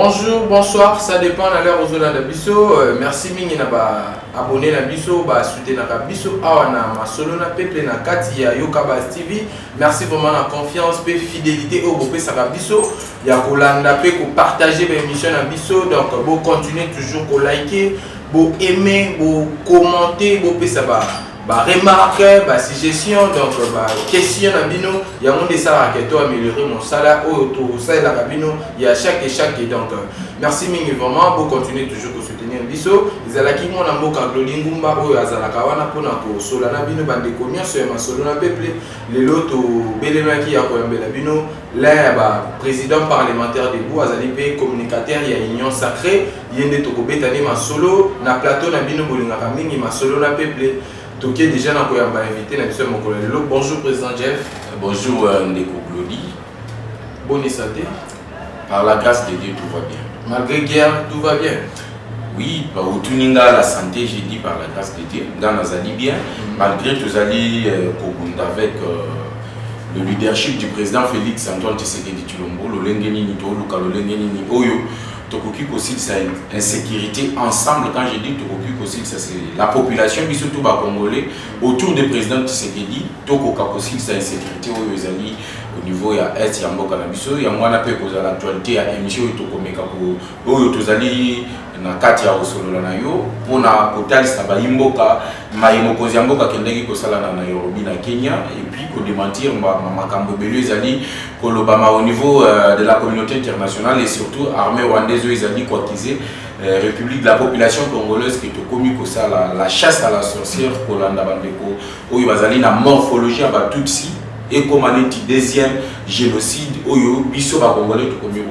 Bonjour, bonsoir, ça dépend de l'heure aux zones d'Abisso. Merci mingi na ba abonné na biso, ba soutenir na biso awana ma solo na peuple na kati ya Yokabaz TV. Merci vraiment la confiance et fidélité au groupe ça biso. Ya kolanda pe ko partager ba émission na biso. Donc bon continuer toujours ko liker, bon aimer, bon commenter, bon pe ça va. Bah remarque, bah suggestion, donc bah question à bino, il y a mon dessin qui doit améliorer mon salaire autour ça et la cabino, il y a chaque et donc merci mingi vraiment pour continuer toujours pour soutenir biso. Ils allaient qui mon amour quand Glodingumba ou Azala Kawana pour na pour solana bino bande combien sur ma solana peuple les lots belema qui a quoi la bino là bah président parlementaire de Bou Azali pe communicateur il y a union sacrée il y a des toko betani ma solo na plateau na bino bolinga mingi ma solana peuple. Donc déjà on peut inviter mon collègue. Bonjour président Jeff. Bonjour Ndeko Glody. Bonne santé. Par la grâce de Dieu tout va bien. Malgré guerre tout va bien. Oui, au Tuninga la santé j'ai dit par la grâce de Dieu. Dans Nazali bien. Malgré tout ali avec le leadership du président Félix Antoine Tshisekedi Tshilombo, le Lengeni ni Toluka, le Lengeni ni Oyo. Tokoki aussi c'est insécurité ensemble. Quand je dis Tokoki aussi c'est la population mais surtout les Congolais autour du président Tshisekedi Tokoka aussi c'est insécurité au niveau ya est ya mboka na biso ya mwana pe koza l'actualité ya émission tokomeka ko oyo tozali na kati ya osolola na yo pona kotalisa ba imboka maimokozi ya mboka kendeki kosala na Nairobi na Kenya et puis ko démentir makambo belo ezali kolobama au niveau de la communauté internationale et surtout armée rwandaise ezali quoi qu'ils République de la population congolaise qui est commis que ça la chasse à la sorcière Kolanda Bandeko oyo bazali na morphologie ba tutsi et comme un deuxième génocide oyo biso ba congolais to commis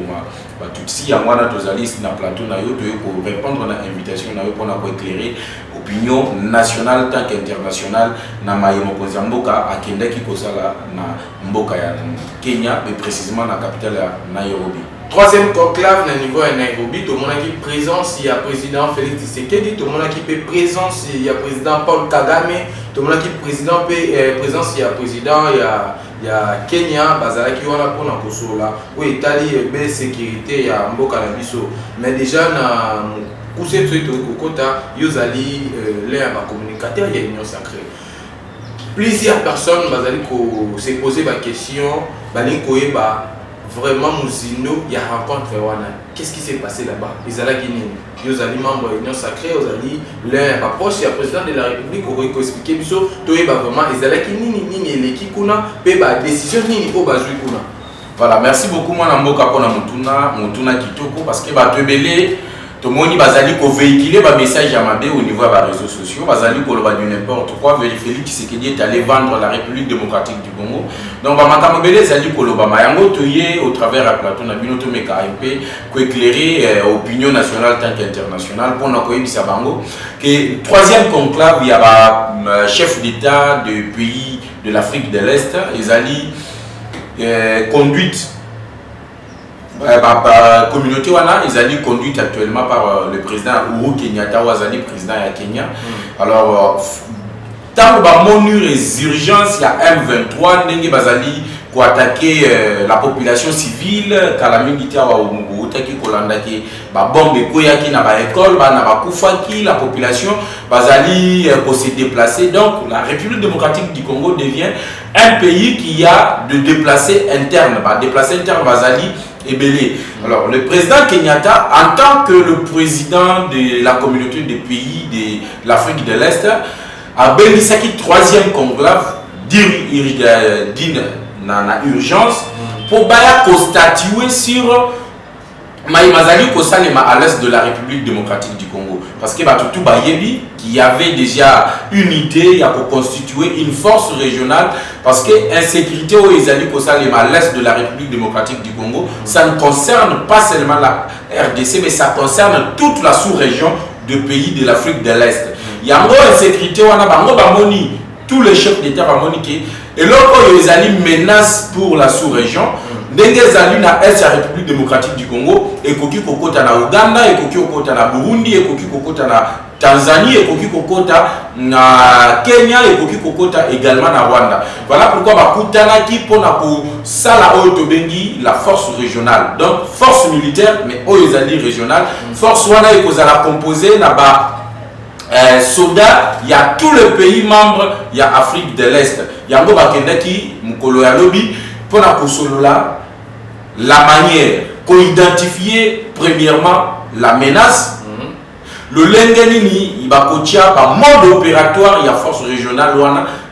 ba tutsi ya mwana tozali na plateau na yo to pour répondre à l'invitation na yo pour éclairer opinion nationale tant qu'internationale na mayemo kozamboka akendaki kosala na mboka ya Kenya mais précisément na capitale ya Nairobi. Troisième conclave na niveau à Nairobi, tout le monde qui présence il y a président Félix Tshisekedi, tout le monde qui présence il y a président Paul Kagame, tout le monde qui présence il y a président il y a Kenya, bazala qui wana pour na kosola, ou Italie be sécurité ya mboka na biso. Mais déjà na couser tout kokota, yozali l'air ba communicateur il y a union sacrée. Plusieurs personnes bazali ko se poser ba question, bali koyeba vraiment Mouzindo, il y a rencontre qu'est-ce qui s'est passé là-bas? Ils allaient Guinée, ils allaient membre de l'Union sacrée, ils allaient l'un approche, il y a président de la République, on va expliquer biso, toi vraiment ils allaient Guinée, les Kikuna, peba décision ni au bazui kuna. Voilà, merci beaucoup moi Namboka pour na mutuna kitoko parce que ba tebele tout le monde bazali ko véhiculer ba message à Mabé au niveau des réseaux sociaux, bazali ko loba du n'importe quoi, Félix Tshisekedi est allé vendre la République démocratique du Congo. Donc ba makambo belé zali ko loba mayango toyé au travers la plateau na bino to meka MP ko éclairer opinion nationale tant qu'internationale pour na ko yebisa bango que troisième conclave il y a ba chef d'état de pays de l'Afrique de l'Est, ezali conduite la communauté wana ils allaient conduite actuellement par le président Uhuru Kenyatta Wazali président ya Kenya. Alors tant ba monu les urgences il y a M23 ndenge bazali ko attaquer la population civile kala mingi tia wa Mungu taki kolanda ki ba bombe koyaki na ba école ba na ba kufaki la population bazali ko se déplacer. Donc la République démocratique du Congo devient un pays qui a de déplacés internes ba déplacés internes bazali. Alors le président Kenyatta en tant que le président de la communauté des pays de l'Afrique de l'Est a bénisaki troisième conclave d'une urgence pour constatuer sur Maïmazali Kosalema à l'est de la République démocratique du Congo. Parce que tout Bayebi, qui avait déjà une idée à constituer une force régionale, parce que l'insécurité au Izali Kosalema à l'est de la République démocratique du Congo, ça ne concerne pas seulement la RDC, mais ça concerne toute la sous-région de pays de l'Afrique de l'Est. Il y a une insécurité, tous les chefs d'État et l'autre menace pour la sous-région. Ndenge zali na est la République démocratique du Congo et koki kokota na Uganda et koki kokota na Burundi et koki kokota na Tanzanie et Koki Kokota na Kenya et Koki Kokota également na Rwanda. Voilà pourquoi bakutana ki pona ko sala oyo tobengi la force régionale. Donc force militaire mais oyo ezali régionale. Force wana ekozala composée na ba soldats, il y a tous les pays membres, il y a Afrique de l'Est. Il y a Mbokendaki, Mukolo ya Lobi, pour la Kosolola, la manière qu'on identifie premièrement la menace. Le Lengenini, il va coacher par mode opératoire, il y a force régionale,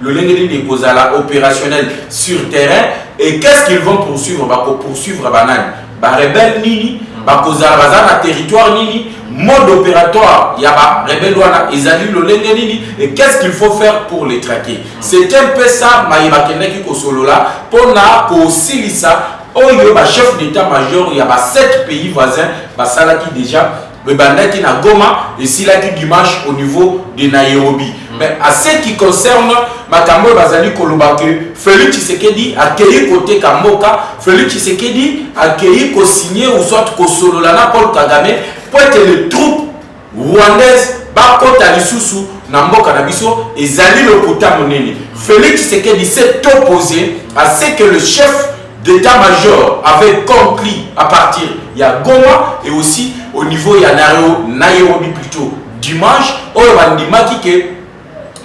le Lengenini est opérationnel sur terrain. Et qu'est-ce qu'ils vont poursuivre? Pour poursuivre Banane. Rebelle Nini, Bakozala territoire Nini, mode opératoire, il y a rebelle Wana, Ezali le Lengenini. Et qu'est-ce qu'il faut faire pour les traquer? C'est un peu ça, Maïbakeneki Kosolola, pour na Kosilisa, Oyo, chef d'état-major, il y a 7 pays voisins, Salaki déjà. Le bandaki na Goma et Silaki dimanche au niveau de Nairobi. Mais à ce qui concerne Makambo Bazali Kolobake, Félix Tshisekedi a accueilli côté Kamoka, Félix Tshisekedi a accueilli ko signé ou soit ko sololana Paul Kagame pour que les troupes rwandaises bakota lisusu na mboka na biso ezali lokuta monene. Félix Tshisekedi s'est opposé à ce que le chef d'état-major avait compris à partir il y a Goma et aussi au niveau il y a Nairobi plutôt dimanche au Rwandimaki que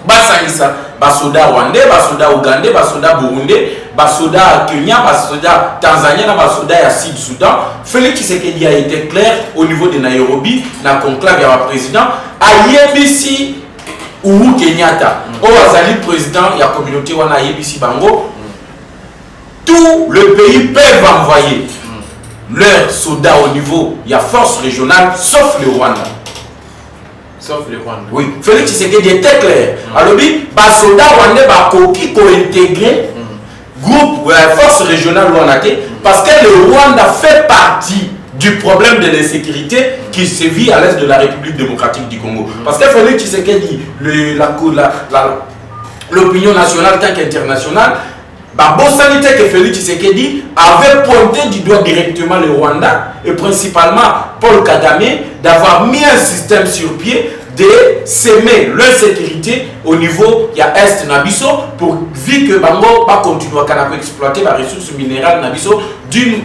basangisa basoda rwandais, basoda ougandais, basoda burundais, basoda Kenya, basoda Tanzanie, basoda ya Sud Soudan. Félix Tshisekedi a été clair au niveau de Nairobi na conclave ya président a yebisi Uhuru Kenyatta au azali président ya communauté wana yebisi bango. Tous les pays peuvent envoyer leurs soldats au niveau, il y a force régionale, sauf le Rwanda. Sauf le Rwanda. Oui, Félix Tshisekedi était clair. Alors, les soldats rwandais qui ont intégré groupe force régionale rwandais parce que le Rwanda fait partie du problème de l'insécurité qui se vit à l'est de la République démocratique du Congo. Parce que Félix Tshisekedi, l'opinion nationale tant qu'internationale, Sanité que Félix Tshisekedi avait pointé du doigt directement le Rwanda et principalement Paul Kagame d'avoir mis un système sur pied de semer l'insécurité au niveau de l'Est Nabiso pour vu que Bango va continuer à exploiter les ressources minérales Nabiso d'une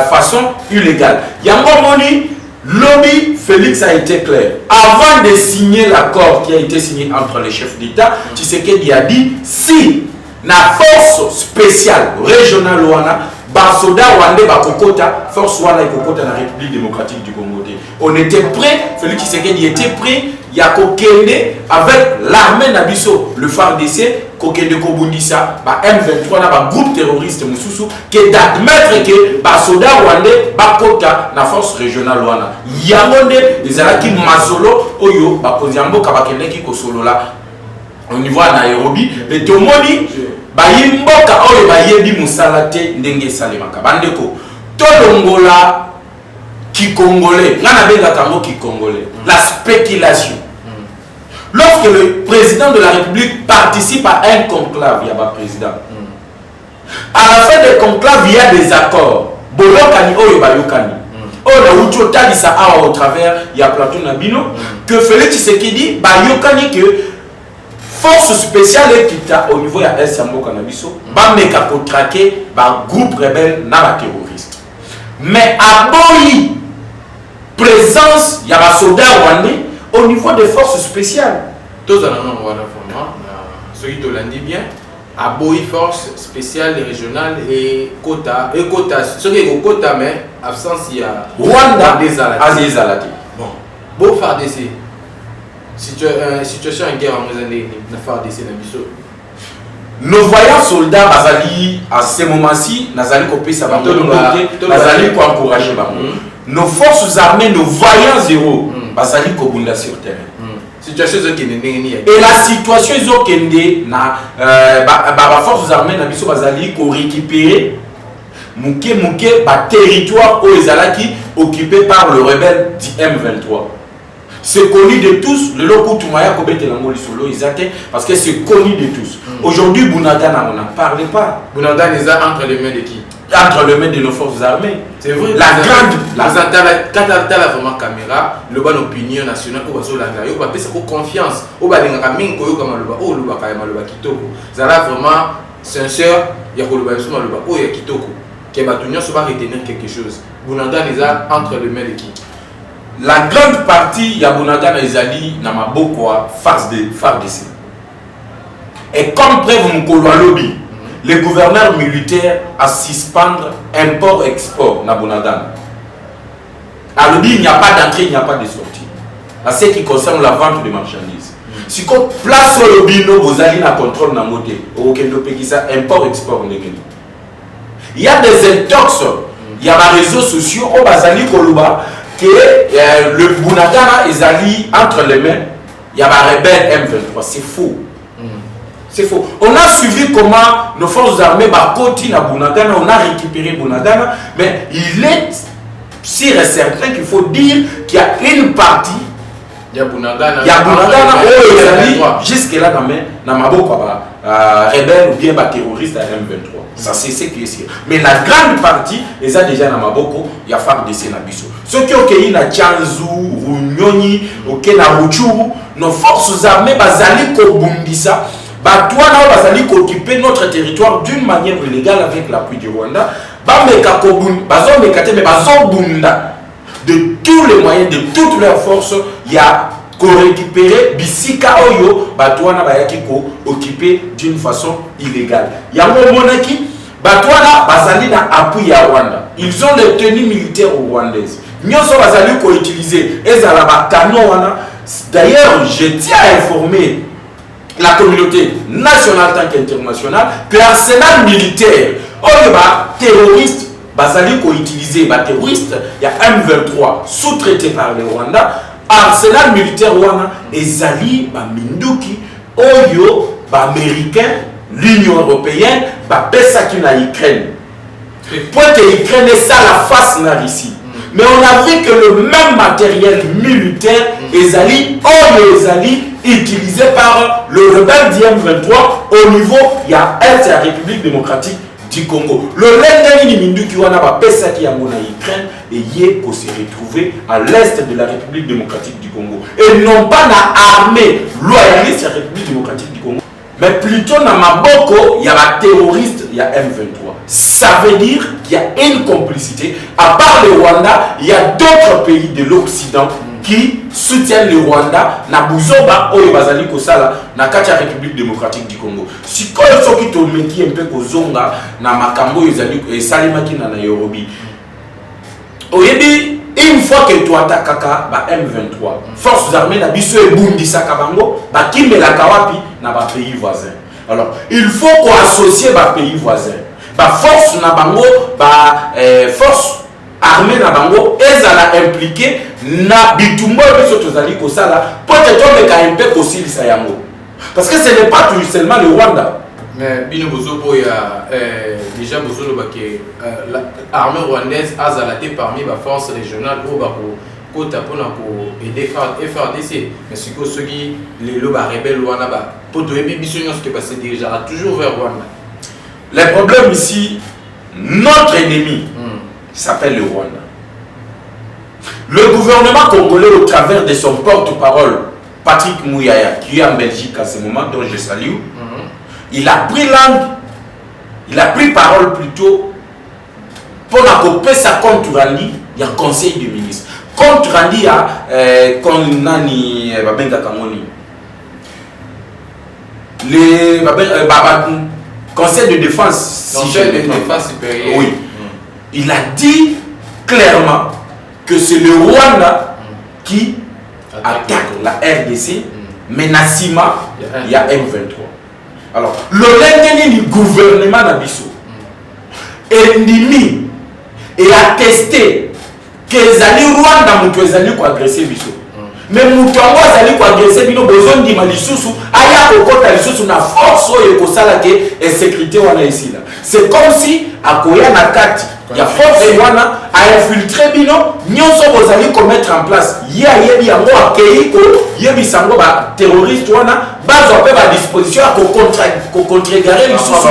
façon illégale. Yango Moni, lobby Félix a été clair. Avant de signer l'accord qui a été signé entre les chefs d'État, Tshisekedi a dit si na force spéciale régionale wana basoda rwandais bakokota force wana ekokota na République démocratique du Congo. On était prêt, Félix Tshisekedi était prêt, il y a kokende avec l'armée nabiso le FARDC kokende kobundisa ba M23 na ba groupe terroriste mususu que d'admettre que basoda rwandais bakota na force régionale wana yangonde ezalaki masolo oyo bakonzi mboka bakendeki kosolola au niveau de Nairobi, mais tout le monde bayimboka oyo bayebi musala te ndenge salemaka bandeko tolongola ki congolais ngana benga kango ki congolais la spéculation. Lorsque le président de la République participe à un conclave, il y a un président. À la fin des conclaves, il y a des accords. Bolokani oyo bayokani. Oyo utotali sa awa au travers il y a plateau nabino que Félix Tshisekedi bayokani que force spéciale est au niveau de Sambo Kanabiso, Bameka pour traquer un groupe rebelle na terroriste. Mais à Boyi, présence, il y a un soldat rwandais au niveau des forces spéciales. Tous en ont voilà vraiment, ceux qui te l'ont dit bien, à Boyi, force spéciale régionale et quota, ceux qui ont quota, mais absence, il y a Rwanda, Aziz Alati. Bon, beau faire d'essai. Situation en guerre en FARDC. Nos voyants soldats Bazali à ce moment-ci, Nazali Kopé Sabato, Nazali pour encourager. Nos forces armées, nos voyants zéro, Bazali Kobunda sur terrain. Situation et la situation ils ont kendé na forces armées Nabiso Bazali pour récupérer Mouké territoire où ils allaient occupé par le rebelle du M23. C'est connu de tous, le loco Toumaya Kobete Lango Lisolo, parce que c'est connu de tous. Aujourd'hui, Bounagana, on n'en parle pas. Bounagana est entre les mains de qui? entre les mains de nos forces armées. C'est vrai. La grande. Quand tu as vraiment caméra, le bon opinion nationale, au baso langa, yo ba pesa ko confiance, au ba lenga mingo yo kama loba, oh loba kaya maloba kitoko. Zala vraiment sincère, ya ko loba so maloba, oh ya kitoko. Ke ba tunyo so ba retenir quelque chose. Bunanga les a entre les mains de qui? La grande partie ya Bunanga na ezali na maboko a FARDC. Et comme preuve mukolo lobby, le gouverneur militaire a suspendre import-export na Bunagana. À l'objet, il n'y a pas d'entrée, il n'y a pas de sortie. À ce qui concerne la vente de marchandises. Si on place au lobby, vous allez na contrôle na moté, import-export. Il y a des intox, il y a des réseaux sociaux, au bazali koluba, que le Bunagana est allé entre les mains, il y a des rebelles M23. C'est faux. C'est faux. On a suivi comment nos forces armées Bakoti na Bunagana, on a récupéré Bunagana, mais il est sûr et certain qu'il faut dire qu'il y a une partie, il y a Bunagana, jusque là dans ma boca, rebelle ou bien terroriste à M23. Ça c'est ce qui est sûr. Mais la grande partie, ils ont déjà dans ma boca, il y a FARDC na biso. Ceux qui ont été na Tchanzu, Runyoni, na Ruchuru, nos forces armées bazali kobundisa. Batouana bazali occuper notre territoire d'une manière illégale avec l'appui du Rwanda. Bameka kobun, bazo mekate mais bazo bunda de tous les moyens, de toutes leurs forces, il y a qu'on récupérer bisika oyo batouana bayaki ko occuper d'une façon illégale. Il y a mon monaki batouana bazali na appui ya Rwanda. Ils ont les tenues militaires rwandaises. Nyoso bazali ko utiliser ezala ba canon wana. D'ailleurs, je tiens à informer la communauté nationale tant qu'internationale que l'arsenal militaire, terroriste, basali ko utiliser, terroriste, il y a M23 sous-traité par le Rwanda, arsenal militaire Rwanda, ezali ba minduki, oyo ba américain, l'Union européenne, ba pesaki na Ukraine. Pour que l'Ukraine est ça la face na Russie. Mais on a vu que le même matériel militaire ezali utilisé par le rebelle d'IM23 au niveau il y a la République démocratique du Congo. Le Lendeni Mindu qui wana ba pesa ki yango na Ukraine et yé ko se retrouver à l'est de la République démocratique du Congo. Et non pas na armée loyaliste de la République démocratique du Congo, mais plutôt na maboko il y a ba terroriste, il y a M23. Ça veut dire qu'il y a une complicité. À part le Rwanda, il y a d'autres pays de l'Occident qui soutiennent le Rwanda na buzoba oyo bazali kosala na kati ya République démocratique du Congo. Si ko soki to meki un peu kozonga na makambo ezali salimaki na Nairobi. Oyebi une fois que tu attaques ba M23, forces armées na biso ebundisaka bango ba kimela kawapi na ba pays voisins. Alors, il faut qu'on associe ba pays voisins. Ba force na bango ba force armée na bango ezala impliqué na bitumbo biso tozali kosala peut-être on meka un peu kosilisa yango parce que ce n'est pas tout seulement le Rwanda mais bino bozopo ya déjà bozolo ba ke l'armée rwandaise azala te parmi ba force régionale o ba ko kota pona ko aider FARDC mais ce que ceux qui les loba rebelles wana ba poto ebi biso nyonso ke passé déjà toujours vers Rwanda. Le problème ici, notre ennemi s'appelle le Rwanda. Le gouvernement congolais, au travers de son porte-parole, Patrick Mouyaya, qui est en Belgique à ce moment, dont je salue, il a pris langue, il a pris parole plutôt pour accompagner sa compte rendu, il y a un conseil de ministres. Compte rendu, il y a Conseil de défense. Conseil de défense supérieure. Oui. Il a dit clairement que c'est le Rwanda qui attaque la RDC, mais Nassima, il y a M23. Alors, le Lendeni du gouvernement Nabiso ennemi et a testé que les Rwanda ont agressé Biso. Mais Moutongo azali ko agresser bino besoin di malisusu aya kokota lisusu na force oyo kosala ke sécurité wana ici là. C'est comme si akoya na kati ya force wana a infiltrer bino nyonso bozali ko mettre en place. Ya yebi yango akei ko yebi sango ba terroriste wana bazo pe ba disposition ko contrecarrer lisusu.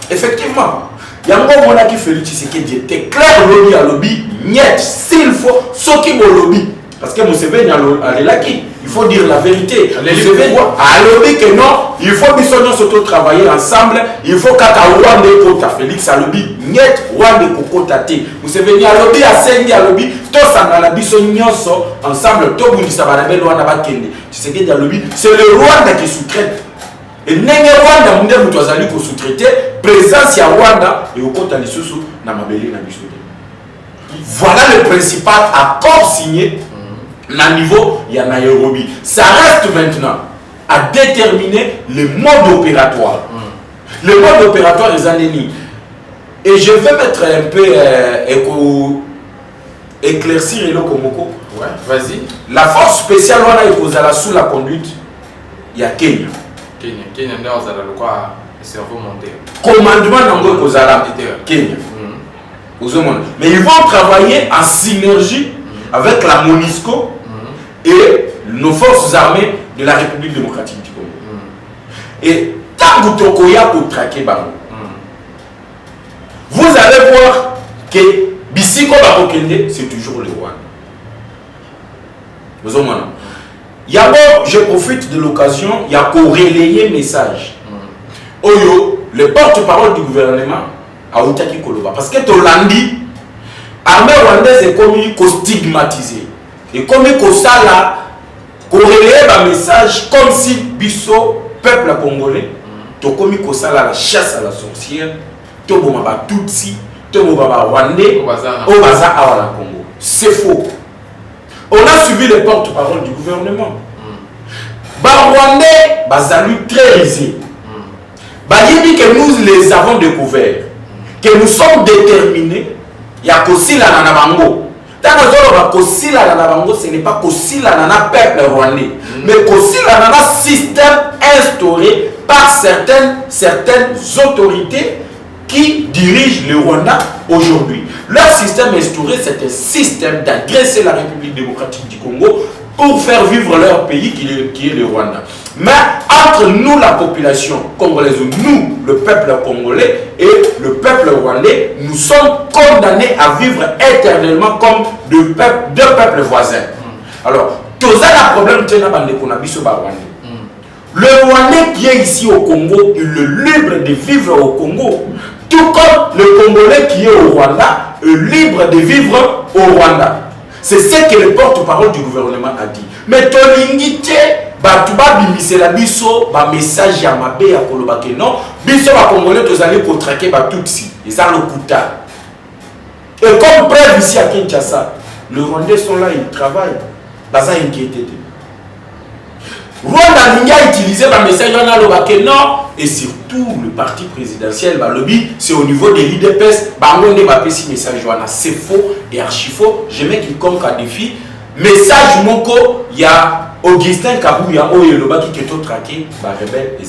Effectivement. yango mona ki Félix Tshisekedi était clair lobby à lobby niet s'il faut ce qui mo lobby parce que Museveni alelaki il faut dire la vérité Museveni a lobby que non il faut bisonno surtout travailler ensemble il faut kaka Rwanda kota Félix a lobby niet Rwanda kokota te Museveni a lobby a sengi a lobby to sangala biso nyonso ensemble to bundisa banabe Rwanda bakende Tshisekedi a lobby c'est le Rwanda qui sous-traite et nenge Rwanda munde mutu azali ko sous-traiter présence ya Rwanda et au kota lisusu na mabeli na biso. Voilà le principal accord signé à niveau il y a Nairobi. Ça reste maintenant à déterminer le mode opératoire. Le mode opératoire des années. Et je vais mettre un peu éclaircir le Komoko. Ouais, vas-y. La force spéciale on a posé sous la conduite il y a Kenya. Kenya on a le quoi cerveau monté. Commandement nango kozala Kenya. Mais ils vont travailler en synergie avec la MONUSCO et nos forces armées de la République démocratique du Congo. Et tant que Tokoya pour traquer Bango, vous allez voir que Bissiko Bakokende, c'est toujours le roi. Yabo, je profite de l'occasion, il y a qu'au relayer message. Oyo, le porte-parole du gouvernement, Aoutaki Koloba. Parce que Tolandi, l'armée rwandaise est comme stigmatisée. Et comme Kosala, relayer un message comme si Bisso, peuple congolais, to comme Kosala la chasse à la sorcière, to bomba Tutsi, to bomba Rwandais, au bazar à la Congo. C'est faux. On a suivi les porte-parole du gouvernement. Rwandais, bazalu très aisé. Il dit que nous les avons découverts. Que nous sommes déterminés, il y a Kosila Nanabango. Tant que Kosila Nanabango, ce n'est pas Kosila Nana peuple rwandais, mais Kosila Nana système instauré par certaines autorités qui dirigent le Rwanda aujourd'hui. Leur système instauré, c'est un système d'agresser la République démocratique du Congo pour faire vivre leur pays qui est le Rwanda. Mais entre nous, la population congolaise, nous, le peuple congolais et le peuple rwandais, nous sommes condamnés à vivre éternellement comme deux peuples voisins. Alors, tout ça, le problème, c'est que le Rwandais qui est ici au Congo, il est libre de vivre au Congo. Tout comme le Congolais qui est au Rwanda est libre de vivre au Rwanda. C'est ce que le porte-parole du gouvernement a dit. Mais Tolingite, Batuba bimisela biso, ba message ya mabe ya koloba ke non, biso ba Congolais tozali ko traquer ba Tutsi, ils ont le kuta. Et comme preuve ici à Kinshasa, les Rwandais sont là, ils travaillent. Baza inquiété. Rwanda a utilisé le message de non, et surtout le parti présidentiel, le lobby, c'est au niveau de l'IDPS, c'est faux et archi faux. Je mets quiconque à défi. Message moko, il y a Augustin Kabouya, qui est traqué, rebelle et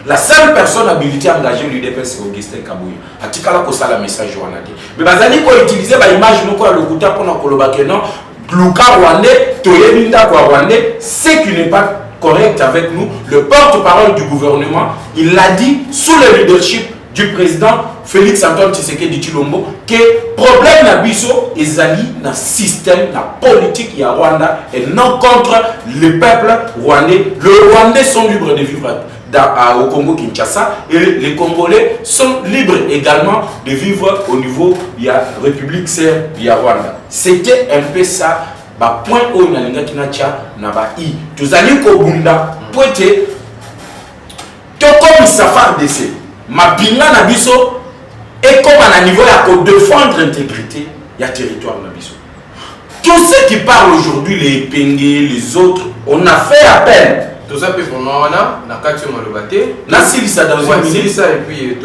la seule personne habilitée à engager l'IDPS, c'est Augustin Kabouya. Atikala ko sala message Rwanda. Mais bazali ko utiliser ba image moko à lokuta pour na non, Luka Rwandais, Toyebinda Rwandais, ce qui n'est pas correct avec nous. Le porte-parole du gouvernement, il l'a dit sous le leadership du président Félix Antoine Tshisekedi Tshilombo que le problème na biso ezali na système, na politique ya Rwanda et non contre le peuple rwandais. Les Rwandais sont libres de vivre au Congo Kinshasa et les Congolais sont libres également de vivre au niveau de la République serbe ya Rwanda. C'était un peu ça. Ba point où na linga kinacha na ba i tozali ko bunda poete to comme safar dc mapinga na biso et comme à niveau ya ko défendre l'intégrité ya territoire na biso. Tous ceux qui parlent aujourd'hui, les Pengue, les autres, on a fait appel. Tout ça peut vraiment na kati malobate na silisa dans une minute ça et puis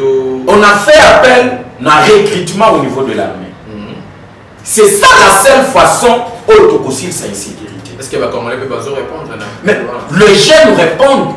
on a fait appel na recrutement au niveau de l'armée. C'est ça la seule façon où aussi sa insécurité. Est-ce que les Congolais peuvent répondre? Mais les jeunes répondent.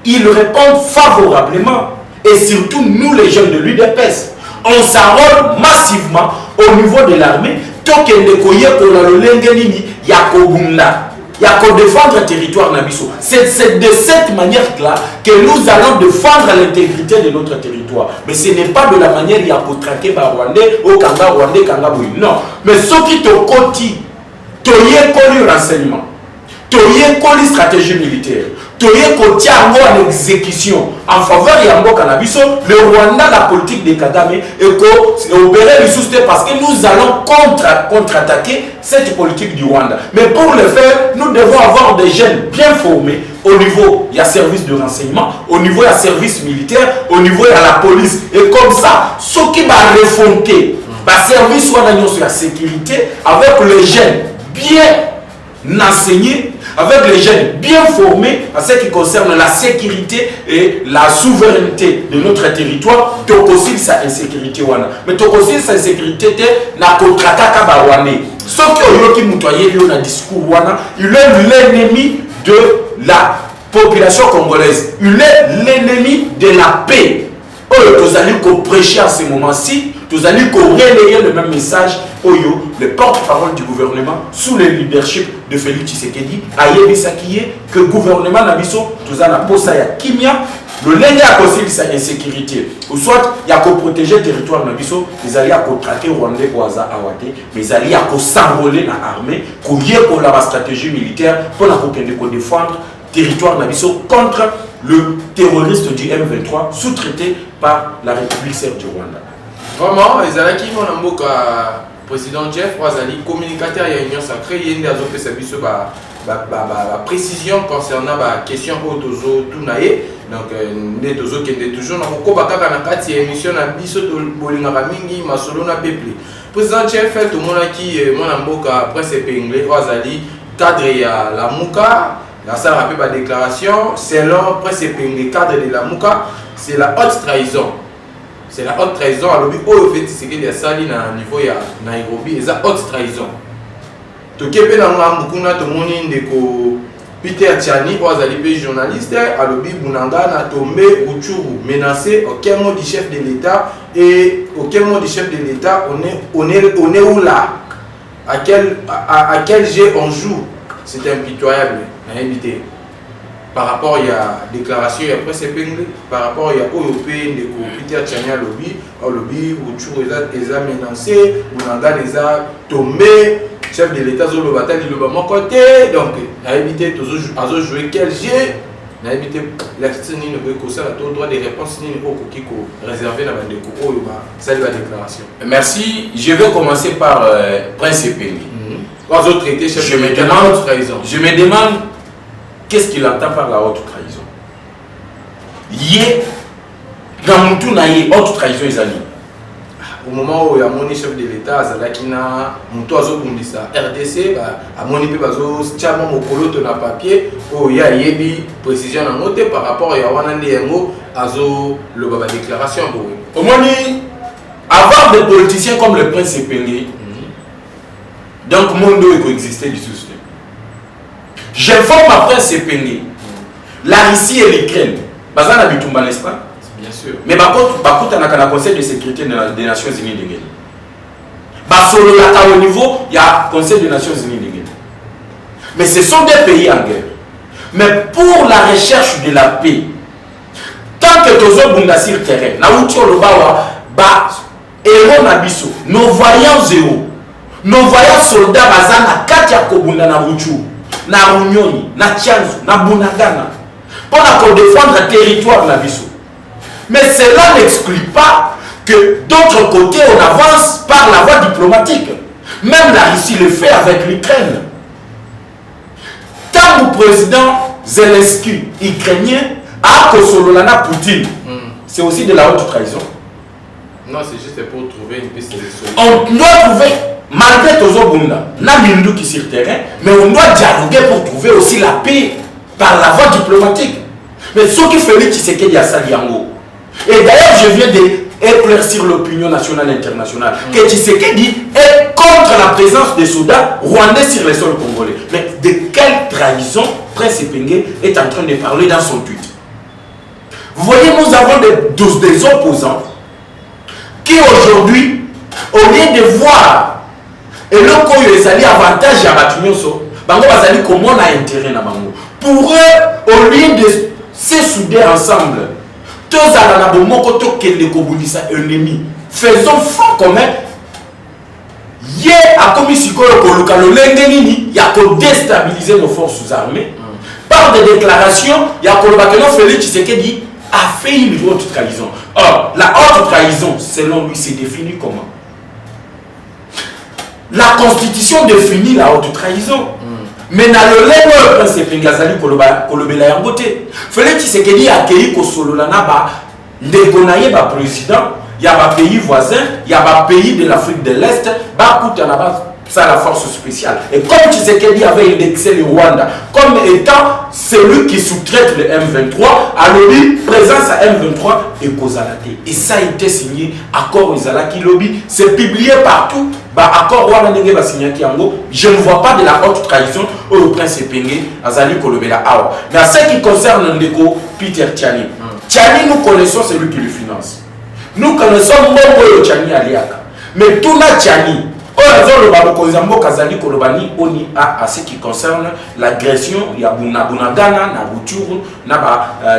Ils répondent favorablement. Et surtout nous les jeunes de l'UDPS. On s'enrôle massivement au niveau de l'armée. Tant que les Koye pour le Lengenini, Yakobunda. il y a qu'à défendre le territoire Nabiso. C'est de cette manière-là que nous allons défendre l'intégrité de notre territoire. Mais ce n'est pas de la manière il y a pour traquer par Rwandais, au Kanga Rwandais, Kanga Boui. Non. Mais ceux qui te cotisent, tu as eu renseignement, tu as eu stratégie militaire, tu as eu en exécution en faveur de Yambo Canabiso, le Rwanda, la politique de Kagame, et opérer les souscrits parce que nous allons contre-attaquer cette politique du Rwanda. Mais pour le faire, nous devons avoir des jeunes bien formés. Au niveau, il y a service de renseignement, au niveau, il y a service militaire, au niveau, il y a la police. Et comme ça, ceux qui vont refonter, service soit sur la sécurité, avec les jeunes bien enseignés, avec les jeunes bien formés en ce qui concerne la sécurité et la souveraineté de notre territoire, tu aussi sa insécurité. Mais tu aussi sa insécurité, na contre-attaque à Rwandais. Ceux qui ont moutoyé le discours, il est l'ennemi de la population congolaise. Il est l'ennemi de la paix. Nous allons prêcher à ce moment-ci, nous allons relayer le même message. Le porte-parole du gouvernement, sous le leadership de Félix Tshisekedi, a dit que le gouvernement n'a tout ça n'a pas ça kimia, le lien à cause de sa insécurité. Ou soit il y a qu'à protéger le territoire Nabiso, ils allaient à traquer Rwandais pour Aza Awate, mais ils allaient à s'enrôler dans l'armée, pour la stratégie militaire, pour défendre le territoire Nabiso contre le terroriste du M23 sous-traité par la République serbe du Rwanda. Vraiment, les Alaki, mon amour, président Jeff Wazali, communicateur et Union Sacrée, il y a des précision concernant la question autozo Tunaye. Donc, nous sommes toujours dans l'émission de Bisso Bolingara Mingi, Masolo na Peuple. Président Jeff, tout le monde qui mon amour, après c'est Penglé, Wazali, cadre la Mouka. Là, ça rappelle ma déclaration. Selon Presse Penglé, cadre de la Mouka, c'est la haute trahison. C'est la haute trahison. Alors, au fait, c'est qu'il y a ça au niveau de Nairobi, c'est la haute trahison. Tu peux beaucoup de Peter Tchani, journaliste, alors Bunanga n'a tombé Uchuru, menacé, aucun mot du chef de l'État, et aucun mot du chef de l'État, on est où là? À quel jeu on joue? C'est impitoyable, invité. Par rapport à la déclaration, après c'est Penglé, par rapport à l'OEP, Peter Tchani à lobby, Uchuru les a menacés, Bunanga les a tombés. Chef de l'État, il est mon côté. Donc, il a évité de jouer quel jeu. Il a évité l'action de droit de réponse réservé dans la déclaration. Merci. Je vais commencer par Prince Penglé. Je me demande qu'est-ce qu'il entend par la haute trahison. Dans mon tour, il y a haute trahison. Au moment où il y a mon chef de l'État, Zalakina, mon RDC, à mon épée, Tchama Mokolo, ton papier, où il y a une précision à noter par rapport à Yawanandi Yango, Azo, le Baba déclaration. Au moins, avoir des politiciens comme le Prince Penglé, donc mon dos coexistait du système. J'informe à Prince Penglé, la Russie et l'Ukraine, Bazana Bitumba, n'est-ce pas? Bien sûr. Mais par contre, il y a le Conseil de sécurité des Nations Unies de Guinée. Au niveau, il y a le Conseil des Nations Unies de Guinée. Mais ce sont des pays en guerre. Mais pour la recherche de la paix, tant que tu as un sur le terrain, nos voyants zéro, nos voyants soldats bazana Katia Kobunda na Ruchu, na Runyoni, na Tianzu, na Bunagana, pour défendre le territoire na biso. Mais cela n'exclut pas que d'autre côté, on avance par la voie diplomatique. Même la Russie le fait avec l'Ukraine. Tant que le président Zelensky, ukrainien, a Kosololana Poutine, c'est aussi de la haute trahison. Non, c'est juste pour trouver une piste de solution. On doit trouver, malgré Tozo Bunda, Namindou qui est sur le terrain, mais on doit dialoguer pour trouver aussi la paix par la voie diplomatique. Mais ce qui fait Tshisekedi à Saliango. Et d'ailleurs, je viens d'éclaircir l'opinion nationale et internationale que Tshisekedi est contre la présence des soldats rwandais sur les sols congolais. Mais de quelle trahison Prince Penglé est en train de parler dans son tweet? Vous voyez, nous avons des opposants qui aujourd'hui, au lieu de voir et le Koyo Ezali avantage à Batunyoso, bango bazali comment on a intérêt na bango. Pour eux, au lieu de se souder ensemble, tous à la bomoko to kende kobulisa ennemi. Faisons front commun. Yé a commis sikoyo koluka lolenge nini ya ko déstabiliser nos forces armées. Par des déclarations, il y a Kolobakeno Félix Tshisekedi a fait une haute trahison. Or, la haute trahison, selon lui, c'est défini comment? La Constitution définit la haute trahison. Mais dans le lendemain, le prince Pengazali Kolobela Yangote, Félix Tshisekedi a accueilli Kosololana, Ndegonaye, président, il y a un pays voisin, il y a un pays de l'Afrique de l'Est, ça la force spéciale. Et comme Tshisekedi avait indexé le Rwanda comme étant celui qui sous-traite le M23, alors lui, présence à M23 et Kozalate. Et ça a été signé, accord Izalaki Lobby, c'est publié partout. Accord Rwanda Nenge va signer Kiango. Je ne vois pas de la haute trahison au prince Penge, Azali Kolobela Awa. Mais en ce qui concerne Ndeko Peter Tchani, Tchani, nous connaissons celui qui le finance. Nous connaissons Mbongo Tchani Aliaka. Mais tout na Tchani. À ce qui concerne l'agression, il y a Bunagana, Nabuturu,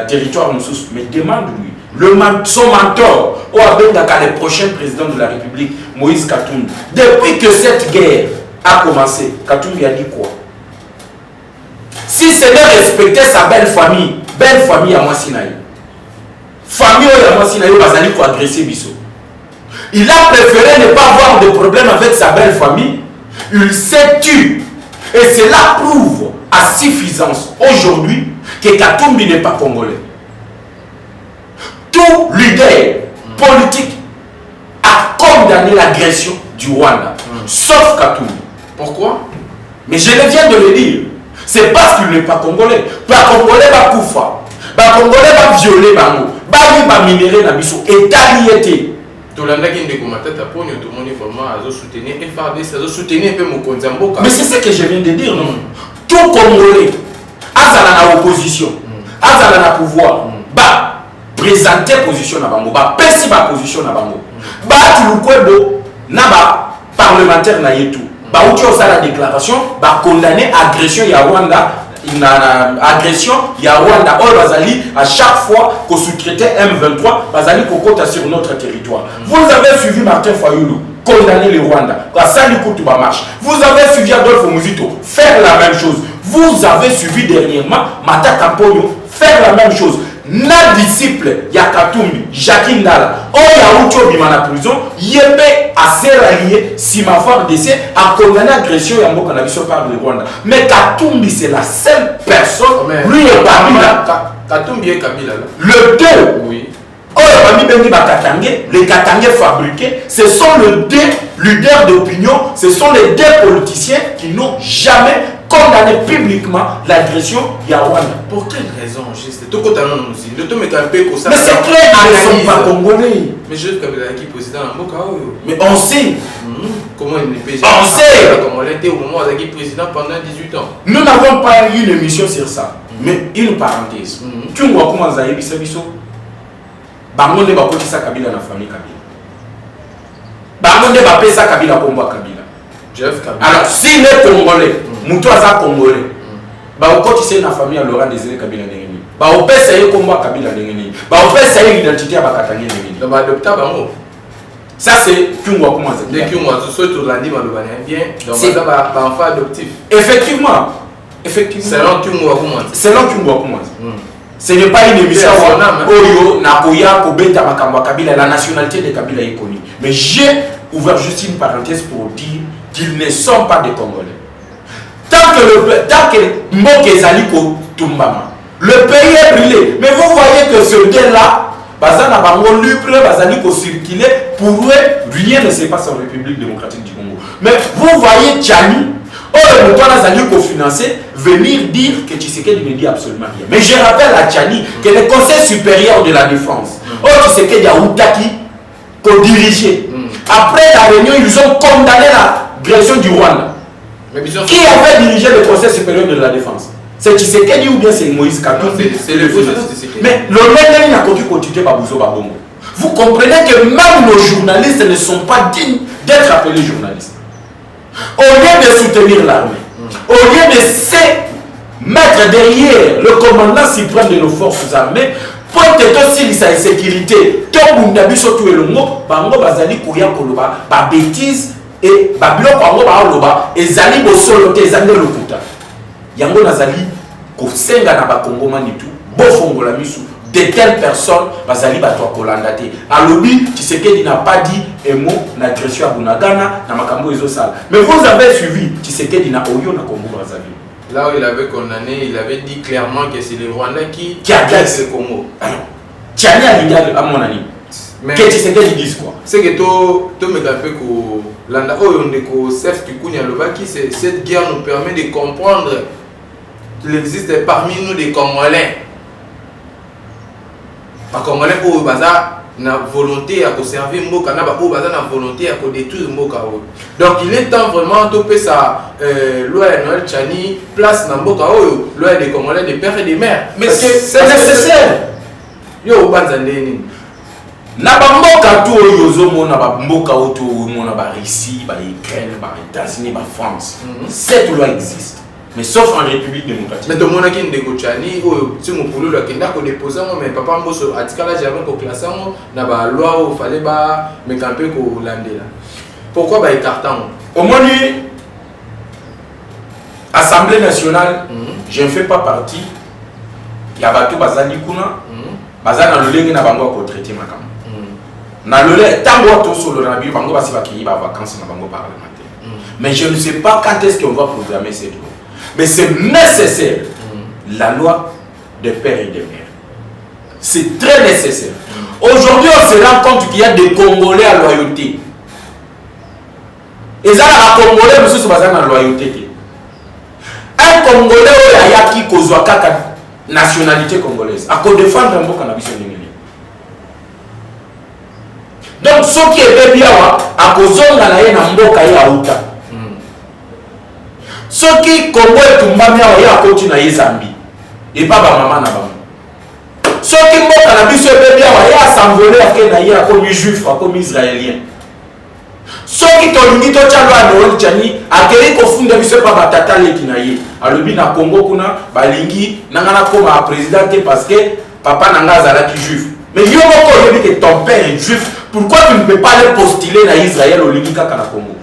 territoire Moussous. Mais demande-lui, son mentor, le prochain président de la République, Moïse Katumbi, depuis que cette guerre a commencé, Katumbi a dit quoi? Si c'est de respecter sa belle famille à Massinaï, famille à Massinaï, il faut agresser Bissot. Il a préféré ne pas avoir de problème avec sa belle famille. Il s'est tué. Et cela prouve à suffisance aujourd'hui que Katumbi n'est pas congolais. Tout leader politique a condamné l'agression du Rwanda, sauf Katumbi. Pourquoi? Mais je viens de le dire. C'est parce qu'il n'est pas congolais. Pas congolais va koufa. Pas congolais va violer bango. Va minérer na biso. Et taliété. Mais c'est ce que je viens de dire, non? Tout Congolais, Azala na opposition, Azala na pouvoir, présenter position na bango, pesi ba position na bango, Tilukwebo na parlementaire na yetu, outi osala déclaration, condamner agression ya Rwanda. Une agression, il y a Rwanda, Bazali, à chaque fois qu'on sous-traitait M23, Bazali Kokota sur notre territoire. Vous avez suivi Martin Fayoulou, condamner le Rwanda, vous avez suivi Adolphe Muzito, faire la même chose. Vous avez suivi dernièrement Mata Kamponyo, faire la même chose. Na disciple Yakatumbi, Jacques Ndala, Oya Bimana prison, Yebe assez rallié, si ma femme décès, a condamné l'agression et Mboka Nabiso par le Rwanda. Mais Katumbi, c'est la seule personne, lui est Kabila. Katumbi est Kabila. Le deux, oui. Les Katangais fabriqués, ce sont les deux leaders d'opinion, ce sont les deux politiciens qui n'ont jamais condamné publiquement l'agression de Rwanda. Pour quelle raison, juste? Mais c'est clair, ils ne sont pas congolais. Mais je Kabila qui est président en Mboka. Mais on sait. Comment il est président? On sait. Comme on était au moment où il est président pendant 18 ans. Nous n'avons pas eu une émission sur ça. Mais une parenthèse. Tu vois comment ça a été Bangonde bakotisa Kabila na famille Kabila. Bangonde bapesa Kabila komba Kabila. Jeff Kabila. Alors si les Congolais, muto aza Congolais, bakotisa na famille à Laurent Désiré Kabila ndengeni. Baopesa ye komba Kabila ndengeni. Baopesa ye identité ya Bakatangi ndengeni. Donc adopta bango. Ça c'est Kyungwa Kumaza. Dès Kyungwa Soto l'a dit malobane bien. Donc ça va enfant adoptif. Effectivement. Selon Kyungwa Kumaza. Selon Kyungwa Kumaza. Ce n'est pas une émission Oyo, Nakoya, Kobeta, Makamba, Kabila, la nationalité de Kabila est connue. Mais j'ai ouvert juste une parenthèse pour dire qu'ils ne sont pas des Congolais. Tant que Mboke Zaliko Tumbama, le pays est brûlé. Mais vous voyez que ce gars-là, Bazana Bango libre, Bazaliko circulé, pour eux, rien ne se passe en République démocratique du Congo. Mais vous voyez Tchani, le temps a financé, venir dire que Tshisekedi ne dit absolument rien. Mais je rappelle à Tchani que le Conseil supérieur de la défense, Tshisekedi a Outaki, qu'on dirigeait. Après la réunion, ils ont condamné l'agression du Rwanda. Qui avait dirigé le Conseil supérieur de la défense? C'est Tshisekedi ou bien c'est Moïse Katumbi? C'est le fils de Tshisekedi. Mais le même n'a pas continué par Bousso Babongo. Vous comprenez que même nos journalistes ne sont pas dignes d'être appelés journalistes. Au lieu de soutenir l'armée, au au lieu de se mettre derrière le commandant suprême de nos forces armées, pour être aussi la sécurité, tout le monde a vu surtout le mot, bango bazali kouya koloba, ba bêtise et ba biloko bango ba loba, ezali bo solo te ezali le kuta. Yango nazali ko senga na ba Congo manitou, bo fongola misu de telles personnes bazali ba to kolanda te. Alobi Tshisekedi n'a pas dit un mot d'agression à Bunagana na makambo ezosala. Mais vous avez suivi Tshisekedi na Oyo na Congo Brazzaville. Là où il avait condamné, il avait dit clairement que c'est les Rwandais qui agressent le Congo. Tiani a à mon ami. Mais qu'est-ce que tu dis quoi? C'est que tu me rappelles que l'anda où Sef Tukunya Lobaki, cette guerre nous permet de comprendre qu'il existe parmi nous des Congolais. Pas Congolais pour Baza na volonté à conserver Mboka, na Baza na volonté à détruire Mboka. Donc il est temps vraiment de faire ça. Loi Noël Chani place na Mboka, loi des Congolais, des pères et des mères. Mais c'est nécessaire. Yo banzandeni. Na bamboka tout yozomo na bamboka auto mona ba Russie, ba Ukraine, ba États-Unis, ba France. Cette loi existe. Mais sauf en République démocratique. Mais tout le monde qui est Chani, si mon poulo là qui n'a pas déposé mais papa Mbosso a dit que là j'avais qu'on classé na ba loi où fallait ba me camper ko landé là. Pourquoi ba écartant? Au moins Assemblée nationale, je ne fais pas partie. Il y a bateau bazali kuna. Bazana le lenge na bango ko traiter makam. Na le tango to solo na bi bango basi bakiyi ba vacances na bango parlementaire. Mais je ne sais pas quand est-ce qu'on va programmer cette loi. Mais c'est nécessaire. La loi des pères et des mères. C'est très nécessaire. Aujourd'hui, on se rend compte qu'il y a des Congolais à loyauté. Et ça, les Congolais, monsieur, c'est pas la loyauté. Un Congolais, il y a qui kozwa kaka nationalité congolaise. À quoi défendre un mot cannabis. Donc, ce qui est bien, à cause de la mboka ya uta. Ce qui Congo est tombé à côté de Zambie. Et pas maman na bam. Ce qui mboka na biso est bien, ya s'envoler à Kenya comme juif, comme israélien. Ce qui tolingi to tchalo Noël Chani, akeli ko funda biso pa batata leki na ye. Alobi na Congo kuna balingi nangana comme président parce que papa nanga zalaki juif. Mais yo moko yebi que ton père est juif, pourquoi tu ne peux pas aller postuler na Israël au lingi kaka na Congo?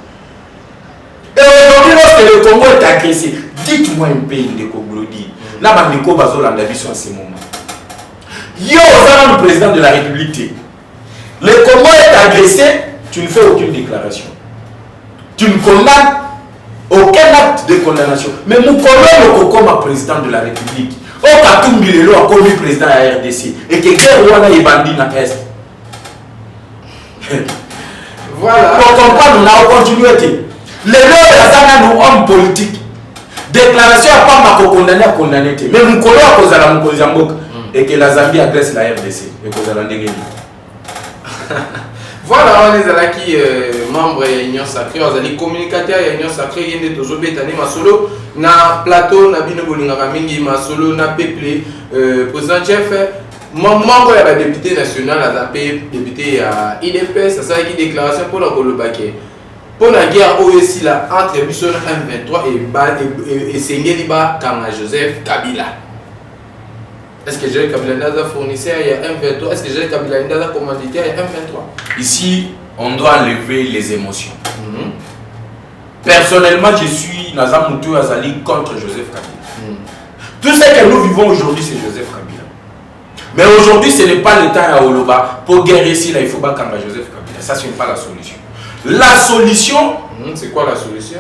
Et aujourd'hui lorsque le Congo est agressé, dites-moi un pays de Congo-Lodi. Na bandeko bazolanda biso en ce moment. Yo ozana le président de la République. Le Congo est agressé, tu ne fais aucune déclaration. Tu ne condamnes aucun acte de condamnation. Mais nous connaissons comme président de la République. Au Katumbi Lelo a commis président de la RDC. Et que Guerre est bandit dans l'Est. Voilà. Pour comprendre, on a continuité. Les lois de la hommes politiques. Déclaration à pas ma condamné à condamner. Mais nous connaissons à cause de la Mokozambok. Et que la Zambie agresse la RDC. Et cause de la Ndengeni. Voilà, on est qui membre de l'Union Sacrée, on est communicateur de l'Union Sacrée, il y a des gens qui solo na plateau, na bino bolingaka mingi ma solo na peuple président chef, membre de la député national, la député à IDPS, ça c'est une déclaration pour la Kolobake. Pour la guerre aussi là entre Bisson M23 et Sengeliba Kama Joseph Kabila. Est-ce que j'ai Kabila Ndaza fournisseur, il y a M23? Est-ce que j'ai Kabila Ndaza commanditaire, il y a M23? Ici, on doit enlever les émotions. Personnellement, je suis Naza Moutou Azali contre Joseph Kabila. Tout ce que nous vivons aujourd'hui, c'est Joseph Kabila. Mais aujourd'hui, ce n'est pas le temps à Oloba. Pour guérir ici, là, il faut pas qu'un Joseph Kabila. Ça, ce n'est pas la solution. La solution, c'est quoi la solution?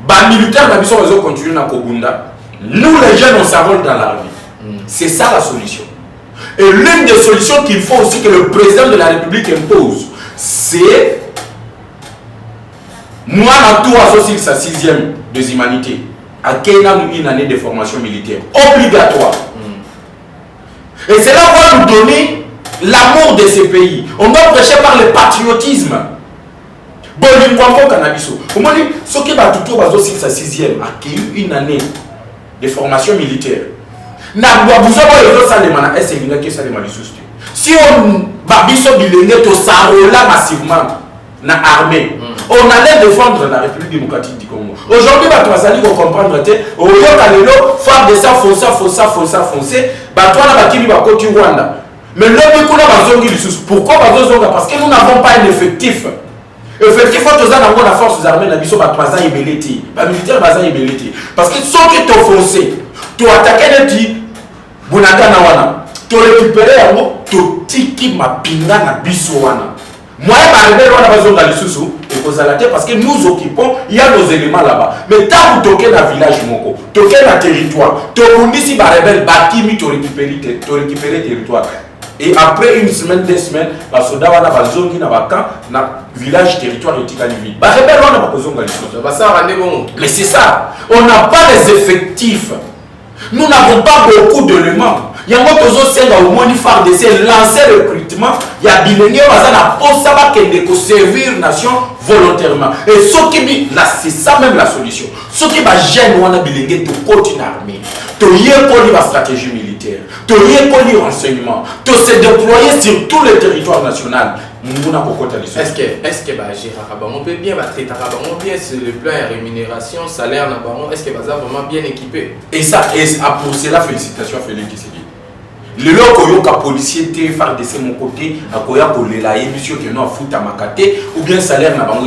Les militaires vont continuer à Kobunda. Nous, les jeunes, on s'envole dans l'armée. C'est ça la solution. Et l'une des solutions qu'il faut aussi que le président de la République impose, c'est moi, à tout associé sa 6e des humanités, à une année de formation militaire obligatoire. Et cela va nous donner l'amour de ces pays. On doit prêcher par le patriotisme. Bon, il faut qu'on cannabis. Au moins, ce qui va tout associé sa 6e, à une année de formation militaire. Si on babiso bilenge to sarola massivement na armée on allait défendre la République démocratique du Congo. Aujourd'hui, Batouazali va comprendre que Oyo Kalelo, faire de ça, foncer, Batouana Bakimi Bakoti Rwanda. Mais l'homme qu'on a besoin de sous. Pourquoi besoin? Parce que nous n'avons pas un effectif. Effectivement, tous les gens la force armée, la mission Batouazan et Beleti, les militaires Bazan et Beleti. Parce que ceux qui t'ont foncé, tu as attaqué les petits, Bonaga Nawana, tu as récupéré un mot, tu tiki ma pinga na bisowana. Moi, je on a besoin d'aller sous parce que nous occupons, il y a nos éléments là-bas. Mais tant que tu es dans le village, tu es dans le territoire, tu es ici, tu récupères le territoire. Et après une semaine, 2 semaines, les soldats vont dans le village, territoire de Tikalivi. Mais c'est ça. On n'a pas les effectifs. Nous n'avons pas beaucoup d'éléments. Il y a un au moins faire de lancer le recrutement. Il y a des gens qui ont servir la nation volontairement. Et ce qui là, c'est ça même la solution. Ce qui va gêner, on a bilingué de continuer l'armée. Tu as la stratégie militaire. Tu as le renseignement. Tu se déployer sur tout le territoire national. Est-ce que on peut bien traiter bien sur le plan de rémunération, salaire, est-ce que vous êtes vraiment bien équipé? Et ça, pour cela, félicitations à Félix Tshisekedi. Le loco policier te faire de mon côté, à koya pour les laïcs, monsieur qui n'ont foutu à ma côté, ou bien salaire n'a pas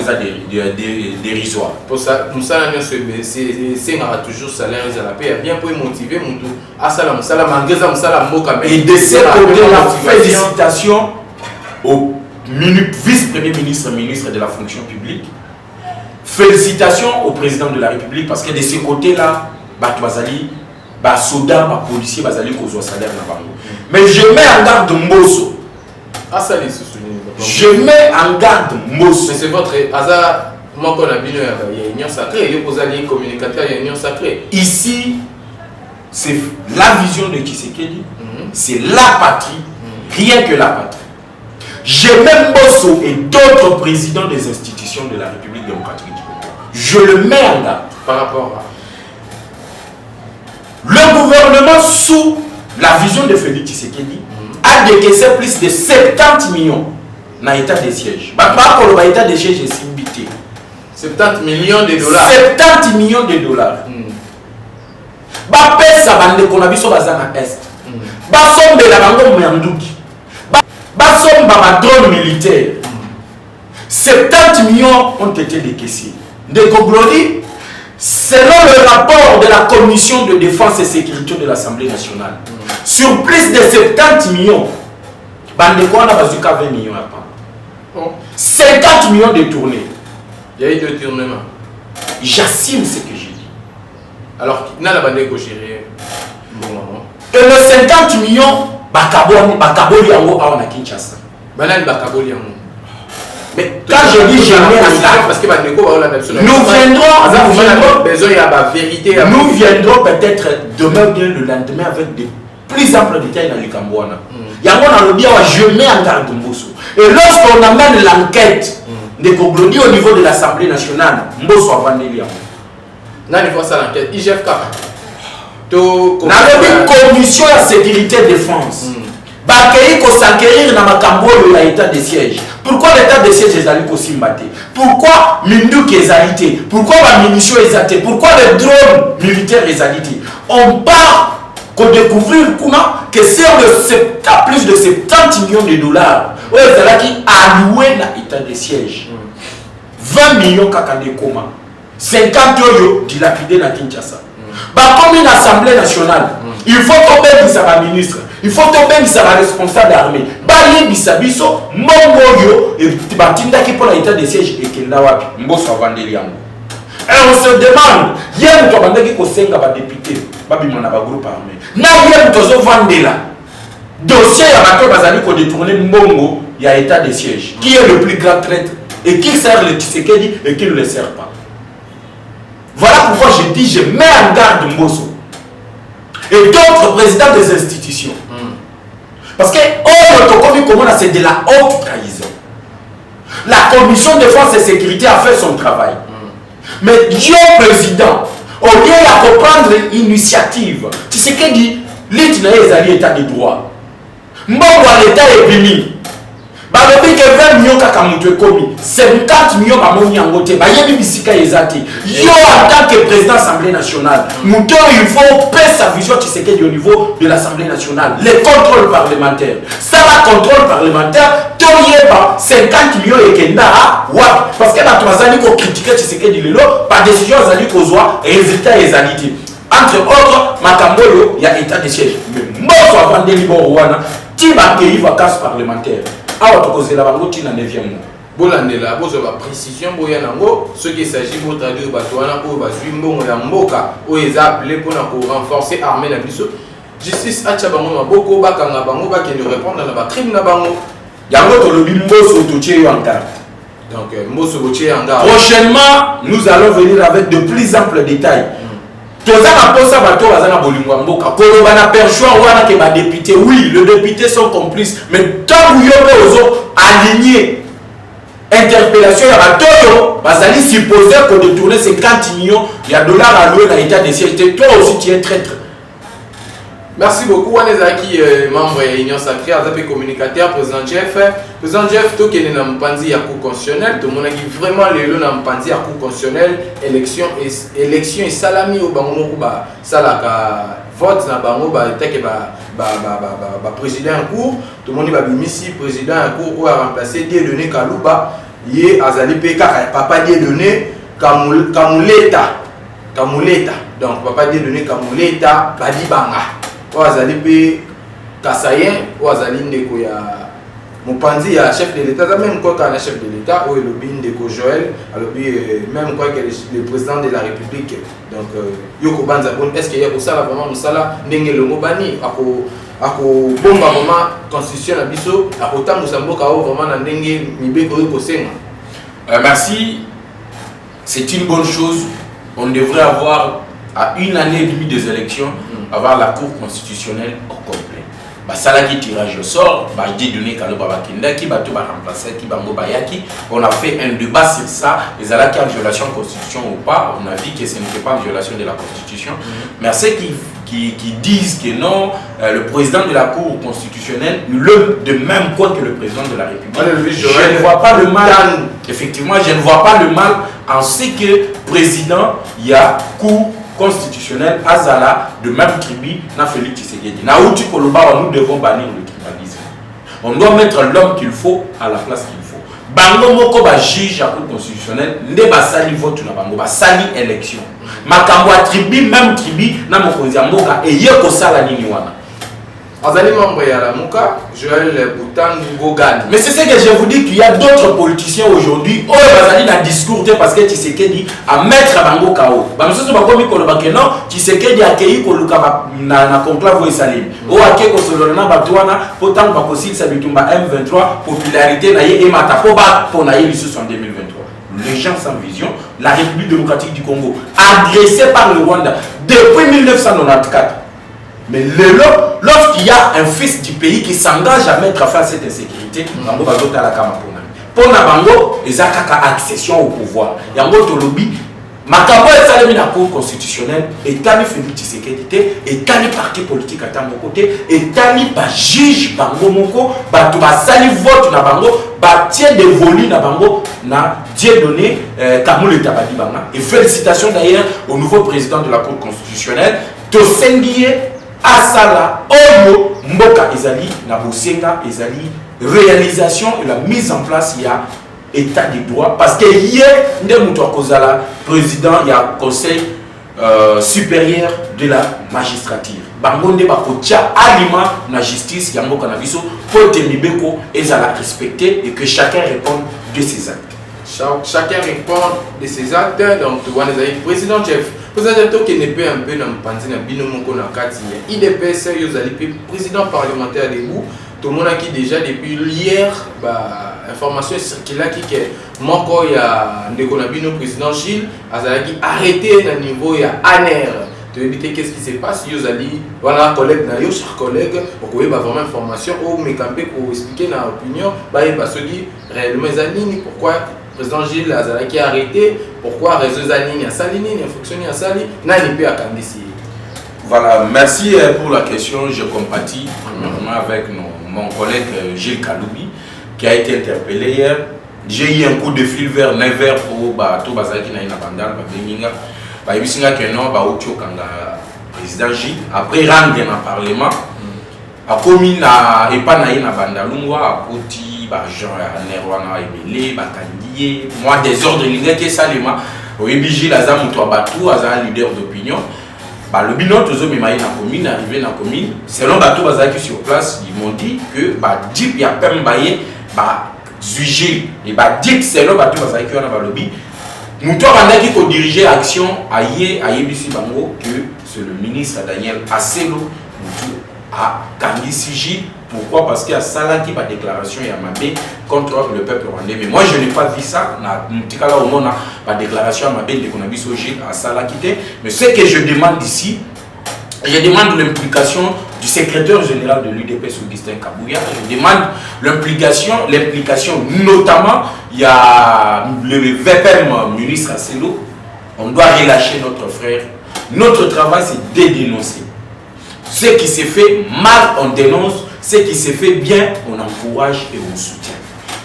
dérisoire. Pour ça, c'est toujours salaire à la paix, bien pour motiver mon tour. Ah, salam, et de ce côté-là, félicitations au vice-premier ministre, ministre de la fonction publique. Félicitations au président de la République parce que de ce côté-là, Batouazali, soldats, policiers, bazali kozo salaire na bango. Mais je mets en garde Mbosso. Ah ça les je mets en garde Mbosso. Mais c'est votre hasard. Moi qu'on a bien il y a une union sacrée, il y a posé les communicateurs, il y a une union sacrée. Ici, c'est la vision de Tshisekedi, c'est la patrie, rien que la patrie. Je mets Mbosso et d'autres présidents des institutions de la République démocratique du Congo. Je le mets en garde. Par rapport à le gouvernement, sous la vision de Félix Tshisekedi, a décaissé plus de 70 millions dans l'état de siège. Par rapport à l'état de siège, c'est limité. 70 millions de dollars. 70 millions de dollars. Ça va être qu'on a vu sur la zone est. Basombe la bango Myanduki. Basombe ma drone militaire. 70 millions ont été décaissés. De Goglodi, selon le rapport de la Commission de défense et sécurité de l'Assemblée nationale, sur plus de 70 millions, Bandeko a bazuka 20 millions à part. 50 millions de tournées. Il y a eu 2 tournements. J'assume ce que j'ai dit. Alors, il y a la Bandeko gérée. Bon, et les 50 millions, Bakaboli Yango a Kinshasa. Banane Bakaboli Yango. Mais quand je dis je mets en garde, parce que nous viendrons peut-être demain bien le lendemain avec de plus amples détails dans les Cambouana. Je mets en garde Mbosso. Et lorsqu'on amène l'enquête de Koglodi au niveau de l'Assemblée nationale, Mbosso a vendu l'Iambo. Non, il faut ça l'enquête. IGFK. La commission de sécurité et défense. Bakei ko s'acquérir dans ma cambo l'état de siège. Pourquoi l'état de siège est allé Simbaté? Pourquoi Mindouk est allé? Pourquoi la munition est allée? Pourquoi les drones militaires est allé? On part qu'on découvrir que c'est plus de 70 millions de dollars. Où est qui alloué l'état de siège? 20 millions kakande koma. 50 euros dilapidés dans Kinshasa. Comme une assemblée nationale, il faut tomber sur la ministre. Il faut tomber sur la responsable d'armée. Bali bisabiso, mongoyo, et batinda qui pour l'état de siège et kenda wapi. Mbosso avandeli yango. Et on se demande, hier nous avons dit que senga ba député, babi mona ba groupe armé. Na hier nous avons vandela. Dossier ya bato bazali ko détourner mbongo, il y a état de siège. Qui est le plus grand traître et qui sert le Tshisekedi et qui ne le sert pas. Voilà pourquoi je dis je mets en garde Mbosso et d'autres présidents des institutions. Parce que c'est de la haute trahison. La commission de défense et sécurité a fait son travail. Mais Dieu président, au lieu de prendre l'initiative, tu sais qu'il dit, l'État est état de droit. Mbongo à l'État est béni. balobi ke 20 millions kaka mutu ekomi 50 millions bamoni yango te bayebi bisika eza te yo en tant que président de l'Assemblée nationale mutu il faut pesa sa vision Tshisekedi au niveau de l'Assemblée nationale les contrôles parlementaires ça va contrôle parlementaire toyeba 50 millions ekenda wa parce que bato bazali ko critiquer Tshisekedi lelo par décision azali kozwa résultat ezali te entre autres makambolo ya état de siège mais mboso avandeli bo wana ti bakei vacances parlementaires awa tokozela bango ti na 9e mois bolandela bozwa ba précision boya nango ce qui s'agit de traduire bato wana oyo bazwi mbongo ya mboka oyo eza appelé mpona ko renforcer armée na biso justice atia bango maboko bakanga bango bakende répondre na bacrime na bango yango tolobi mboso totie yo en garde. Donc mboso botie en garde. Prochainement nous allons venir avec de plus amples détails. Tozana posa bato bazana bolingwa mboka koloba na perchoir wana ke ba député oui les députés sont complices mais tant vous yo ozo aligner interpellation ya batoyo bazali supposer que détourner 50 millions ya dollars alloués à l'état de siège toi aussi tu es traître. Merci beaucoup. On est qui membre de l'Union Sacrée, Azapé communicateur, président Jeff. Président Jeff, tout qui est dans le panzi à cour constitutionnel, tout le monde qui vraiment les lots dans le panzi à cour constitutionnel, élection et salami au bango ba salaka vote na bango ba take ba président en cours, tout le monde va bimisi président en cours ou a remplacer Dieudonné Kalouba, yé azali peka papa Dieudonné Kamuleta. Donc papa Dieudonné Kamuleta Badibanga. Oazali pe Kassayen, Oazali ndeko ya Mopanzi ya chef de l'État, même quoi qu'un chef de l'État, ou le bin de Joël, même quoi que le président de la République. Donc Yoko Banzabon, est-ce qu'il y a pour ça vraiment Moussala Nenge le Mobani, ako bomba vraiment constitution à biso, ako tango samboka vraiment na Nenge Mibeko Yoko Senga. Merci, c'est une bonne chose. On devrait avoir à 1 année et demie des élections, avoir la Cour constitutionnelle au complet. Salaki tirage au sort, Dieudonné Kalouba Bakenda, qui va tout remplacer, qui va Mobayaki. On a fait un débat sur ça, les alaki en violation de la Constitution ou pas. On a dit que ce n'était pas en violation de la Constitution. Mais ceux qui disent que non, le président de la Cour constitutionnelle, le de même quoi que le président de la République, je ne vois pas le mal. Effectivement, je ne vois pas le mal en ce que président, il y a Cour constitutionnel Azala de même tribu na Félix Tshisekedi. Na outi koloba nous devons bannir le tribalisme. On doit mettre l'homme qu'il faut à la place qu'il faut. Bango moko ba juge à cour constitutionnel nde ba sali vote na bango ba sali élection. Makambo a tribu même tribu na mokonzi mboka et yeko sala nini wana. Azali membre ya la Mouka, Joël Boutan Gogan. Mais c'est ce que je vous dis qu'il y a d'autres politiciens aujourd'hui. Oh, bazali na discours parce que Tshisekedi a mettre bango KO. Ba msusu ba komi ko ba non, Tshisekedi a keyi ko luka na conclave esalim. O ake ko solona ba twana potan ba kosil sa bitumba M23 popularité na ye emata po ba po na ye lisusu en 2023. Les gens sans vision, la République démocratique du Congo agressée par le Rwanda depuis 1994. Mais lorsqu'il y a un fils du pays qui s'engage à mettre fin à cette insécurité, Bango bazota la kama pona. Pona Bango, ils ont accession au pouvoir. Yango tolobi, makambo esalemi na cour constitutionnelle, etali Félix Tshisekedi, etali parti politique à mon côté, etali ba juge Bango moko, bato basali vote na Bango, ba tie dévolu na Bango na Dieudonné Kamuleta Badibanga. Et félicitations d'ailleurs au nouveau président de la cour constitutionnelle, Tosengie Asala Oyo Mboka Ezali na Bosenga Ezali réalisation et la mise en place il y a état de droit parce que hier nde muto akozala président il y a conseil supérieur de la magistrature bango nde bakotia aliment na justice ya mboka na biso pour te mibeko ezala respecté et que chacun réponde de ses actes. Chacun répond de ses actes. Donc tu vois les président Jeff. Président qui n'est pas un peu dans le panzi na bino moko na kati ya IDPS yozali président parlementaire debout. Tout le monde a qui déjà depuis hier information circulée qui que moko ya ndeko na bino président Gilles azalaki arrêté na niveau ya ANER. Tu veux dire qu'est-ce qui se passe yozali voilà collègue na yo cher collègue pour que ba vraiment information ou me camper pour expliquer na opinion ba se dit réellement zanini pourquoi président Gilles Azalaki a arrêté, pourquoi réseau Zanini a salini, il a fonctionné à Sali, n'a ni pas à Kandisi. Voilà, merci pour la question, je compatis vraiment avec mon collègue Gilles Kaloubi. qui a été interpellé hier. J'ai eu un coup de fil vers 9h pour tout bazaki na ina bandal ba benginga. Ba ibisinga que non ba otio kanga président J après rendre dans parlement. A commis na epa na ina bandalungwa a poti ba Jean Nerwana ebele ba kandier moi désordre linga ke salema oyebi la za muto abatu aza leader d'opinion. Bah, le bilan tous les na commune arrivé dans la commune selon bateau bazaki sur place ils m'ont dit que bah Dip ya pembaye bah Zugil et bah Dip selon bateau bazaki on a ba lobby muto bandaki ko diriger action aye bisi bango que c'est le ministre Daniel Asselo muto a kangi Sigi. Pourquoi? Parce qu'il y a Salaki par déclaration et Amabé contre le peuple rwandais. Mais moi je n'ai pas vu ça. Là au monde par déclaration Amabé de Konabiso à Salaki. Mais ce que je demande ici, je demande l'implication du secrétaire général de l'UDPS Augustin Kabouya. Je demande l'implication notamment il y a le VPM ministre Asselo. On doit relâcher notre frère. Notre travail c'est de dénoncer. Ce qui s'est fait mal, on dénonce. Ce qui s'est fait bien, on encourage et on soutient.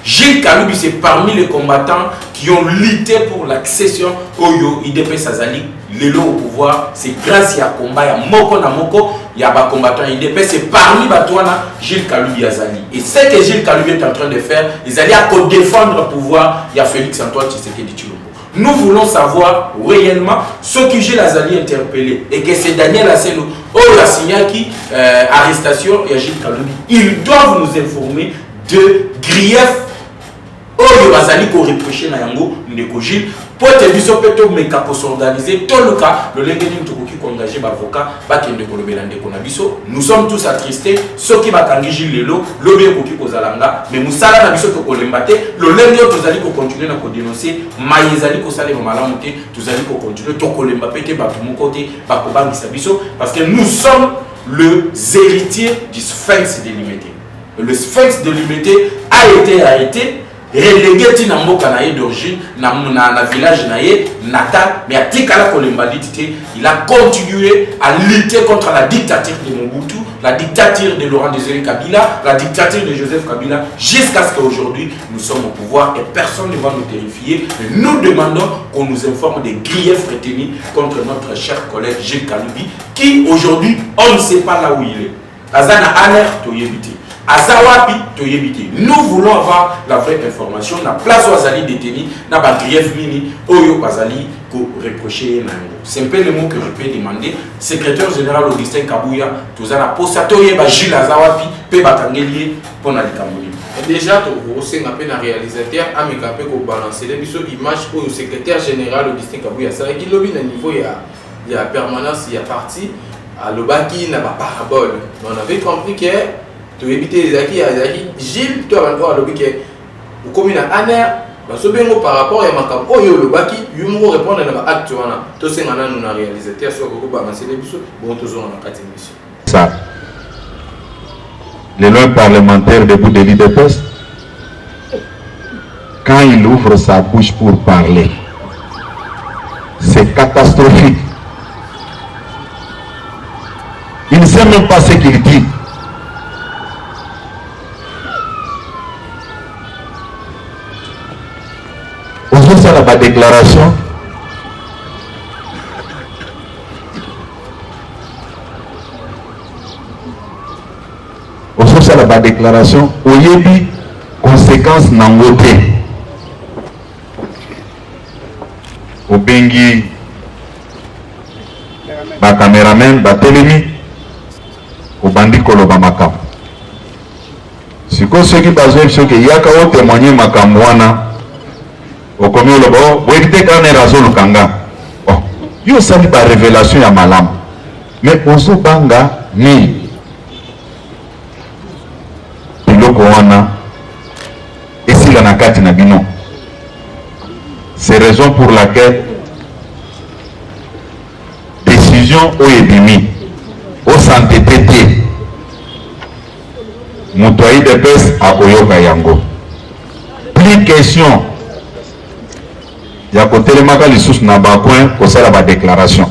Gilles Kaloubi, c'est parmi les combattants qui ont lutté pour l'accession au IDP Sazali, l'élo au pouvoir. C'est grâce à combat, il y a Moko na Moko, il y a des combattants IDP. C'est parmi Batouana, Gilles Kaloubi Azali. Et ce que Gilles Kaloubi est en train de faire, ils allaient à défendre le pouvoir, il y a Félix Antoine Tshisekedi Tshilombo. Nous voulons savoir réellement ce que Gilles Azali a interpellé et que c'est Daniel Asselo, la signaki, arrestation et Gilles Kaloubi. Ils doivent nous informer de griefs oyo bazali ko reprocher na yango ndeko Gilles pour te biso peto meka ko s'organiser tout le cas le lengeni mtukoki ko engager ba avocat ba kende ko lobela ndeko na biso. Nous sommes tous attristés ceux qui ba kangi Gilles lelo lobi ekoki ko zalanga mais musala na biso to ko lembate le lengo tozali ko continuer na ko dénoncer mayezali ko sale malamu te tozali ko continuer to ko lemba pete ba tumoko te ba ko bangisa biso parce que nous sommes les héritiers du Sphinx délimité. Le Sphinx délimité a été arrêté relégué na mboka na ye d'origine na village na ye natal mais atikala kolembalite il a continué à lutter contre la dictature de Mobutu, la dictature de Laurent Désiré Kabila, la dictature de Joseph Kabila jusqu'à ce qu'aujourd'hui nous sommes au pouvoir et personne ne va nous terrifier. Mais nous demandons qu'on nous informe des griefs retenus contre notre cher collègue Gilles Kaloubi qui aujourd'hui on ne sait pas là où il est. Azana alerte au yébité. Azawapi toyebiti. Nous voulons avoir la vraie information. La place où Azali détenu, na ba grief mini, oyo Azali ko reprocher na ngo. C'est un peu le mot que je peux demander. Secrétaire général Augustin Kabouya, tozana posatoye ba Gilles Azawapi pe batangelier pona likamoni. Déjà to osenga pe na réalisateur ameka pe ko balancer les biso image au secrétaire général Augustin Kabouya. Ça qui lobby na niveau il y a permanence, il y a parti à l'obaki na ba parabole. On avait compris que tu éviter les acquis, Gilles, tu as droit à l'objet. Vous communez à Aner, par rapport à Makam, oh yo le baki, you me répondre à l'acte, tout ce qu'on a nous réalisé, soit que vous balancez les bisous, bon, toujours en 4 émissions. Ça, les lois parlementaires debout de l'IDPS, quand il ouvre sa bouche pour parler, c'est catastrophique. Il ne sait même pas ce qu'il dit. Ça la déclaration ça la déclaration au yebi conséquence nangote au bengi ba cameraman ba telemi au bandi koloba makam siko ceux qui bazouent ceux qui yaka o témoigner makam wana au commun le bon, vous évitez quand on est rasé le kanga. Bon, il y a aussi une révélation à malam. Mais pour ce banga, ni piloko wana et si la nakati na bino. C'est raison pour laquelle décision au ebimi au santé tété motoyi de pes à Oyoka Yango. Plus question. Il y a côté les magas les sous n'a pas point pour ça la déclaration.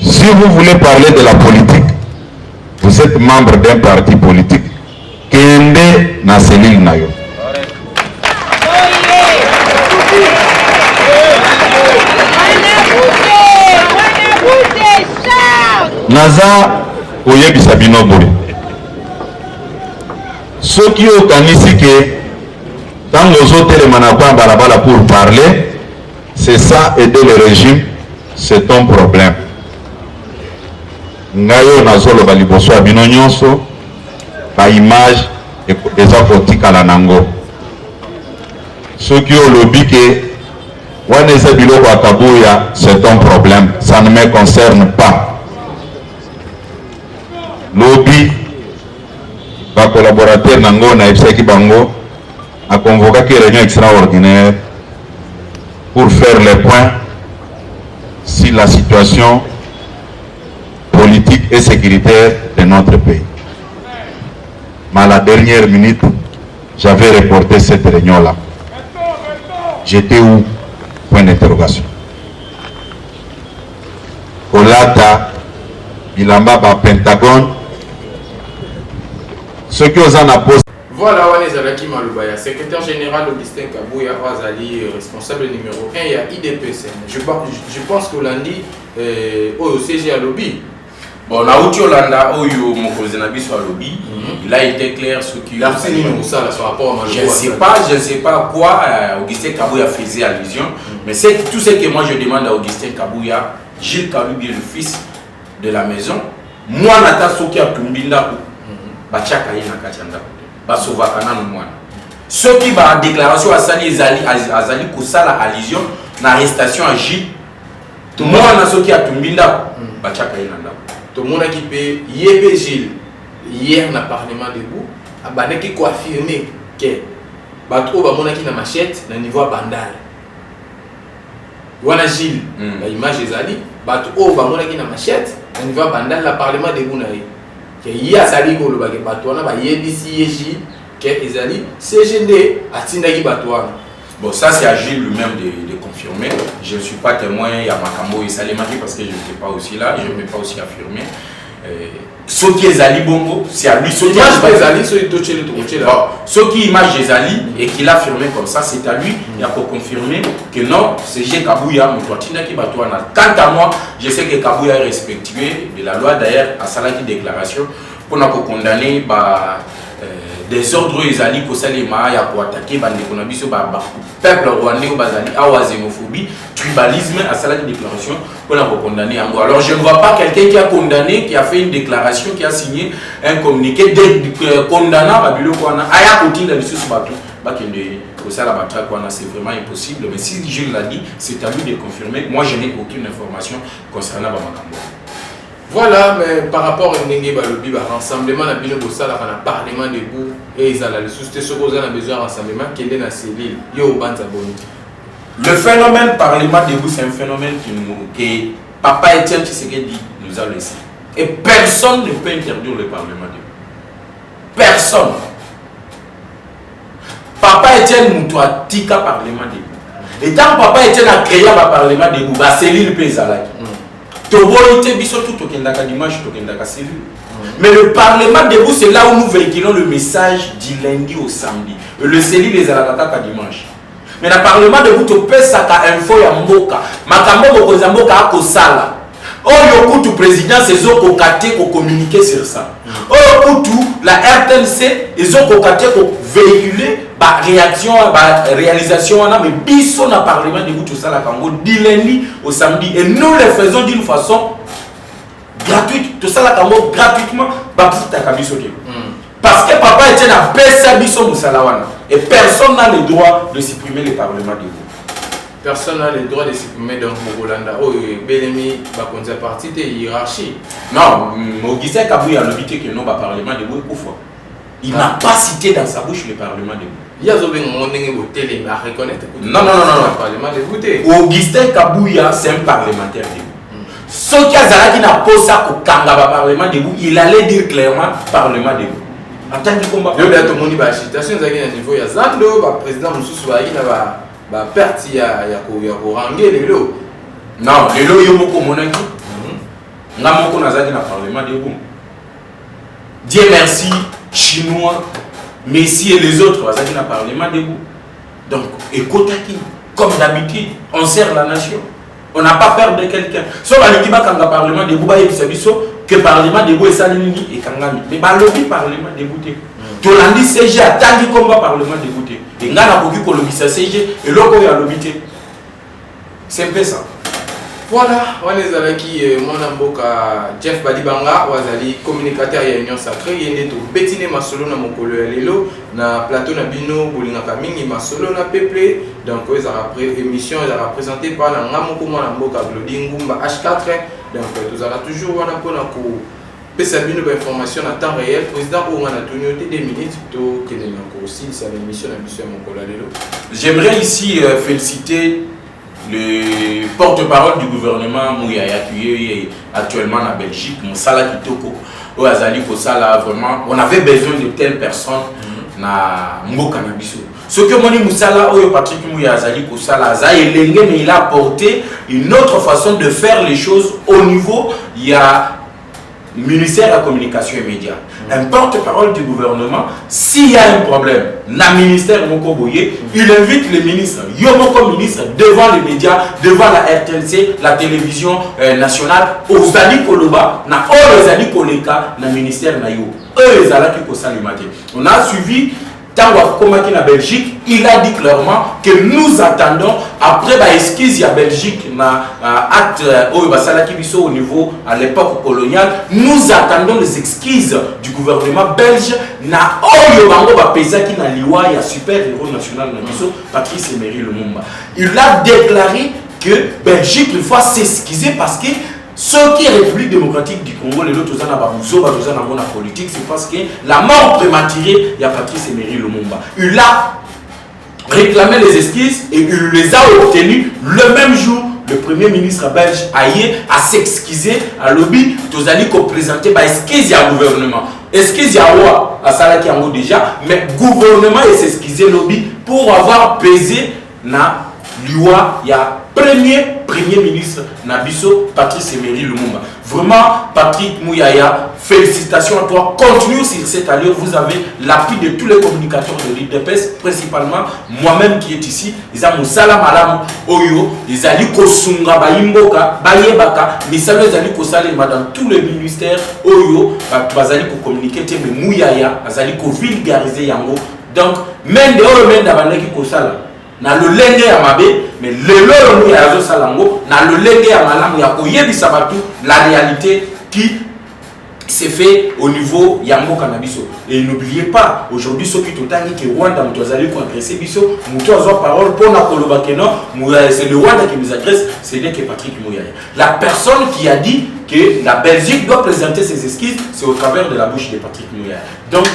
Si vous voulez parler de la politique, vous êtes membre d'un parti politique. kende na selile na yo. Naza oyebisa bino boye. Soki okanisi ke tango ozotelema na kwa balabala pour parler, c'est ça aider le régime, c'est ton problème. Ngayo nazoloba liboso ya bino nyonso ba image eza kotikala nango. Soki olobi ke wana eza biloko ya kabuya, c'est ton problème, ça ne me concerne pas. Lobi ba collaborateur nango na ebisaki bango a convoqué une réunion extraordinaire pour faire le point sur la situation politique et sécuritaire de notre pays. Mais à la dernière minute, j'avais reporté cette réunion-là. J'étais où? Point d'interrogation. Kolata, Bilamba, Pentagone, ceux qui osent en apposer. Voilà, on est Zalaki Maloubaya, secrétaire général Augustin Kabouya, Azali, responsable numéro 1, il y a IDPCN. Je pense que lundi, au CG à lobby. Bon, là où tu Olanda, où mon cousin Nabiso à lobby, il a été clair ce qui je ne sais pas à quoi Augustin Kabouya faisait allusion, mais c'est tout ce que moi je demande à Augustin Kabouya, Gilles Kaloubi, le fils de la maison, moi Nata Soki a Tumbinda, Bachaka Yena Kachanda. Ceux qui va déclaration à Sali Azali Koussala allusion l'arrestation à Gilles, tout le monde a ceux qui a Tumbinda, Bachaka Yena. Tout le monde qui peut Yébé Gilles hier dans le Parlement debout, a qui confirmé que Bato Bamona qui na machette na niveau bandal. Wana Gilles, l'image est ali, Bato Bamona qui na machette na niveau bandal la Parlement debout na il y a sali ko lobake batwana ba yebisi yeji ke ezali CGD atindaki batwana. Bon, ça c'est à Gilles lui-même de confirmer. Je ne suis pas témoin, il y a Makambo et Salimaki parce que je n'étais pas aussi là, je ne peux pas aussi affirmer. Ce qui est Ali Bongo, c'est à lui. Ce qui image des Ali et qu'il a affirmé comme ça, c'est à lui. Il y a pour confirmer que non, c'est G. Kabouya, quant à moi, je sais que Kabouya est respectueux de la loi d'ailleurs à Salaki déclaration pour nous condamner des ordres ezali ko salema ya ko attaquer bande ko na biso peuple rwandais ko bazali awa xénophobie tribalisme à Salaki déclaration pour nous condamner en alors je ne vois pas quelqu'un qui a condamné qui a fait une déclaration qui a signé un communiqué condamnant babilo ko na aya ko tinda biso bato bakende ko sala batra ko na c'est vraiment impossible mais si je l'a dit c'est à lui de confirmer moi je n'ai aucune information concernant Bamakambo. Voilà, mais par rapport à Ndenge rassemblement, na bino bosala kana parlement debout et ils allaient le souster ce qu'on a besoin rassemblement qui est dans la cellule. Yo banza boni. Le phénomène parlement debout c'est un phénomène que Papa Etienne Tshisekedi nous a laissé. Et personne ne peut interdire le parlement debout. Personne. Papa Etienne Moutoua tika parlement debout. Et tant Papa Etienne a créé un parlement debout, la cellule peut zalaki. Mais le Parlement debout, c'est là où nous véhiculons le message du lundi au samedi. Le CELI les a la dimanche. Mais le Parlement debout, tu peux ça info ya mboka. Makambo ko mboka ko sala. Oh yokutu président c'est eux qui ont communiqué sur ça. Oh yokutu la RTNC ils ont véhiculé ba réaction ba réalisation mais biso na parlement de tout ça la Congo du lundi au samedi et nous les faisons d'une façon gratuite tout ça la Congo gratuitement ba puta kabiso ke parce que papa était na pesa biso musalawana et personne n'a le droit de supprimer le parlement de vous. Personne n'a le droit de supprimer donc Mogolanda. Oh, Belemi, bah, quand c'est parti de hiérarchie. Non, Augustin Kabouya a l'obité que non, le Parlement de Bouy. Il n'a pas cité dans sa bouche le Parlement de Bouy. Il y a un monde qui a reconnaître. Non. Le Parlement de Bouy. Augustin Kabouya, c'est un parlementaire de Bouy. Ce qui a pas ça au Kanga, Parlement de Bouy, il allait dire clairement Parlement de Bouy. En tant que combat. Il y a tout le monde qui a citation, il y a un niveau, il y a Zando, le président Moussou ba perte ya ranger lelo non lelo yo moko monaki nga moko nazaki na parlement de boum Dieu merci chinois Messi et les autres, ils ont un parlement debout. Donc, écoutez, comme d'habitude, on sert la nation. On n'a pas peur de quelqu'un. Sauf à l'équipe quand le parlement debout, il y a que le parlement debout est salini et kangami. Mais le parlement débouté. Tolandi CG a tangi combat parlement débouté. Et on a beaucoup de CG et l'autre il a l'obité. C'est un peu ça. Voilà, on est avec mon amboka Jeff Badibanga, wazali communicateur ya Union Sacrée, yende to betine masolo na mokolo ya lelo na plateau na bino bolingaka mingi masolo na peuple. Donc ils après émission ils a présenté par na ngamoko mwana mboka Glody Ngumba H4. Donc tous ala toujours wana pona ko pesa bino ba information en temps réel. Président Oumana Tonio 2 minutes to kelena ko aussi c'est l'émission na biso ya mokolo ya lelo. J'aimerais ici féliciter le porte-parole du gouvernement Mouyaya qui est actuellement en Belgique, Moussala Kitoko, au Azali Kosala, vraiment, on avait besoin de telles personnes na Mboka Nabiso. Ce que Moni Moussala, ou Patrick Mouyaya Azali Kosala, mais il a apporté une autre façon de faire les choses au niveau, il y a ministère de la communication et médias. Un porte-parole du gouvernement, s'il y a un problème, le ministère Moko Boye, il invite les ministres, Yomoko ministre, devant les médias, devant la RTNC, la télévision nationale, aux Ali Koloba, na Ozali Koleka, na ministère Nayo. Eux, les Alaki Kosalimate. On a suivi. Tango Komaki na Belgique, il a dit clairement que nous attendons après la esquisse à Belgique na acte au niveau à l'époque coloniale, nous attendons les esquisses du gouvernement belge na oyo bango ba pesaki na liwa ya super héros national na biso Patrice Emery Lumumba. Il a déclaré que Belgique il faut s'esquiser parce que ce qui est République démocratique du Congo, les autres en politique, c'est parce que la mort prématurée, il y a Patrice Emery Lumumba. Il a réclamé les esquisses et il les a obtenues le même jour. Le premier ministre belge a s'excuser à lobby, Tozali ko présenter ba esquisse à gouvernement. Esquisse à roi, à Salaki Ango déjà, mais gouvernement est s'excuser lobby pour avoir pesé na loi, il y a premier ministre Nabiso, Patrice Emery Lumumba. Vraiment, Patrick Mouyaya, félicitations à toi. Continue sur cette allure. Vous avez l'appui de tous les communicateurs de l'IDPS, principalement moi-même qui est ici. Ils ont Moussala Malam Oyo, ils ont Kosunga Bayimboka, Bayebaka, mais ça les ont Kosalema dans tous les ministères Oyo, ils ont communiqué, mais Mouyaya, ils ont vulgarisé Yango. Donc, même de eux, même d'Abanaki Kosala. Na le lenge ya mabe mais le lolo ya zo salango na le lenge ya malamu ya koyebisa batu la réalité qui s'est fait au niveau ya mboka na biso. Et n'oubliez pas aujourd'hui ceux qui totangi que Rwanda muto azali ko agresser biso muto azo parole pour na koloba que non c'est le Rwanda qui nous agresse, c'est que Patrick Mouyaya. La personne qui a dit que la Belgique doit présenter ses esquisses, c'est au travers de la bouche de Patrick Mouyaya. Donc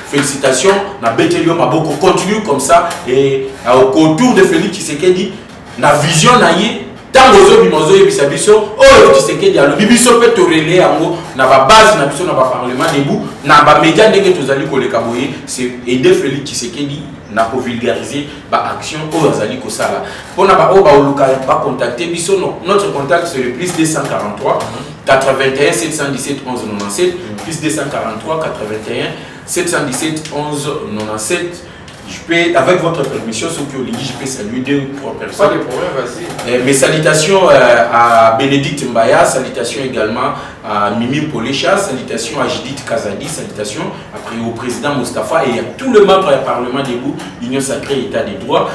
félicitations, na Betelio Maboko continue comme ça et autour de Félix Tshisekedi, na vision na yé, tant que bimozo et bisabiso, oh Tshisekedi a le bibiso peut te relayer en na ba base na biso na ba parlement debout, na ba média ndenge tozali koleka boye, c'est aider Félix Tshisekedi na ko vulgariser ba action o azali ko sala. Pona ba o ba oluka ba contacter biso notre contact c'est le plus 243 81 717 11 97 plus 243 81 717 11 97. Je peux, avec votre permission, ceux qui ont dit, je peux saluer 2 ou 3 personnes. Pas de problème, vas-y. Mes salutations à Bénédicte Mbaya, salutations également à Mimi Polécha, salutations à Judith Kazadi, salutations après au président Moustapha et à tous les membres du Parlement debout, Union Sacrée, État des droits,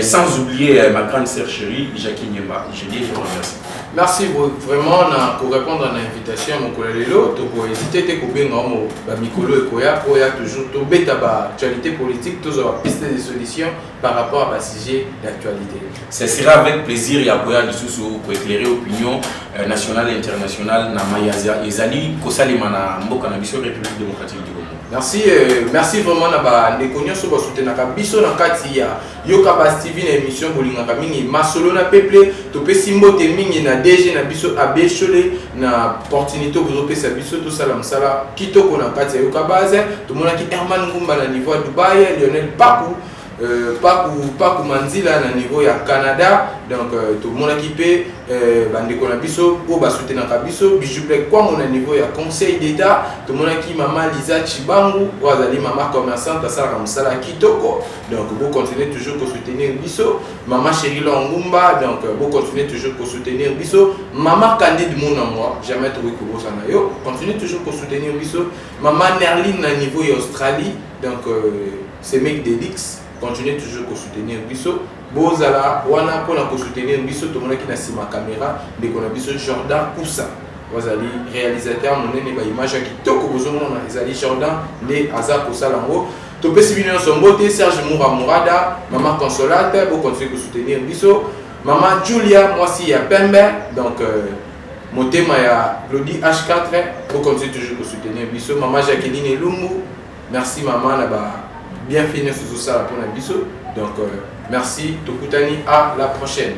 sans oublier ma grande sœur chérie, Jackie Nyemba. Je dis, je vous remercie. Merci vraiment pour répondre à l'invitation mon collègue Lelo. Pour hésiter à couper Mikolo et Koya, pour toujours tomber à l'actualité politique, toujours piste de solutions par rapport à ce sujet d'actualité. Ce sera avec plaisir Yakoya pour éclairer l'opinion nationale et internationale na Mayaza Ezali Kosalema na Mboka na biso République démocratique du Congo. Merci, merci vraiment na ba ndekonyo so ba soutenir ka biso na kati ya Yoka Bas TV na émission bolinga ka mingi masolo na peuple to pe simbote mingi na DG na biso abechole na opportunité pour pesa biso to sala msala kitoko na kati ya Yoka Bas to mona ki Herman Ngumba na niveau Dubai Lionel Pakou pas pour Manzila na niveau ya Canada donc tout le monde qui peut bandeko na biso o ba soutenir na biso bijouple kwa mon niveau ya conseil d'état tout le monde qui maman Lisa Chibangu ou azali maman commerçante ça comme ça la kitoko donc vous continuez toujours pour soutenir biso maman Chérie Longumba donc vous continuez toujours pour soutenir biso maman Candide Mounamwa jamais trouvé ko ça na yo continuez toujours pour soutenir biso maman Nerline na niveau ya Australie donc c'est mec d'Elix continuez toujours pour soutenir biso bozala wana pour la soutenir biso tout le monde qui na sima caméra de qu'on a biso Jordan Koussa wazali réalisateur monene ba image qui toko bozomona ezali Jordan ne aza Koussa lango to pesi bino sombote Serge Mourada maman Consolate pour continuer pour soutenir biso maman Julia moi si ya Pembe donc motema ya Lodi H4 pour continuer toujours pour soutenir biso maman Jacqueline Lumbu merci maman là bas bien fini sur ça pour la biso donc merci Tokutani à la prochaine.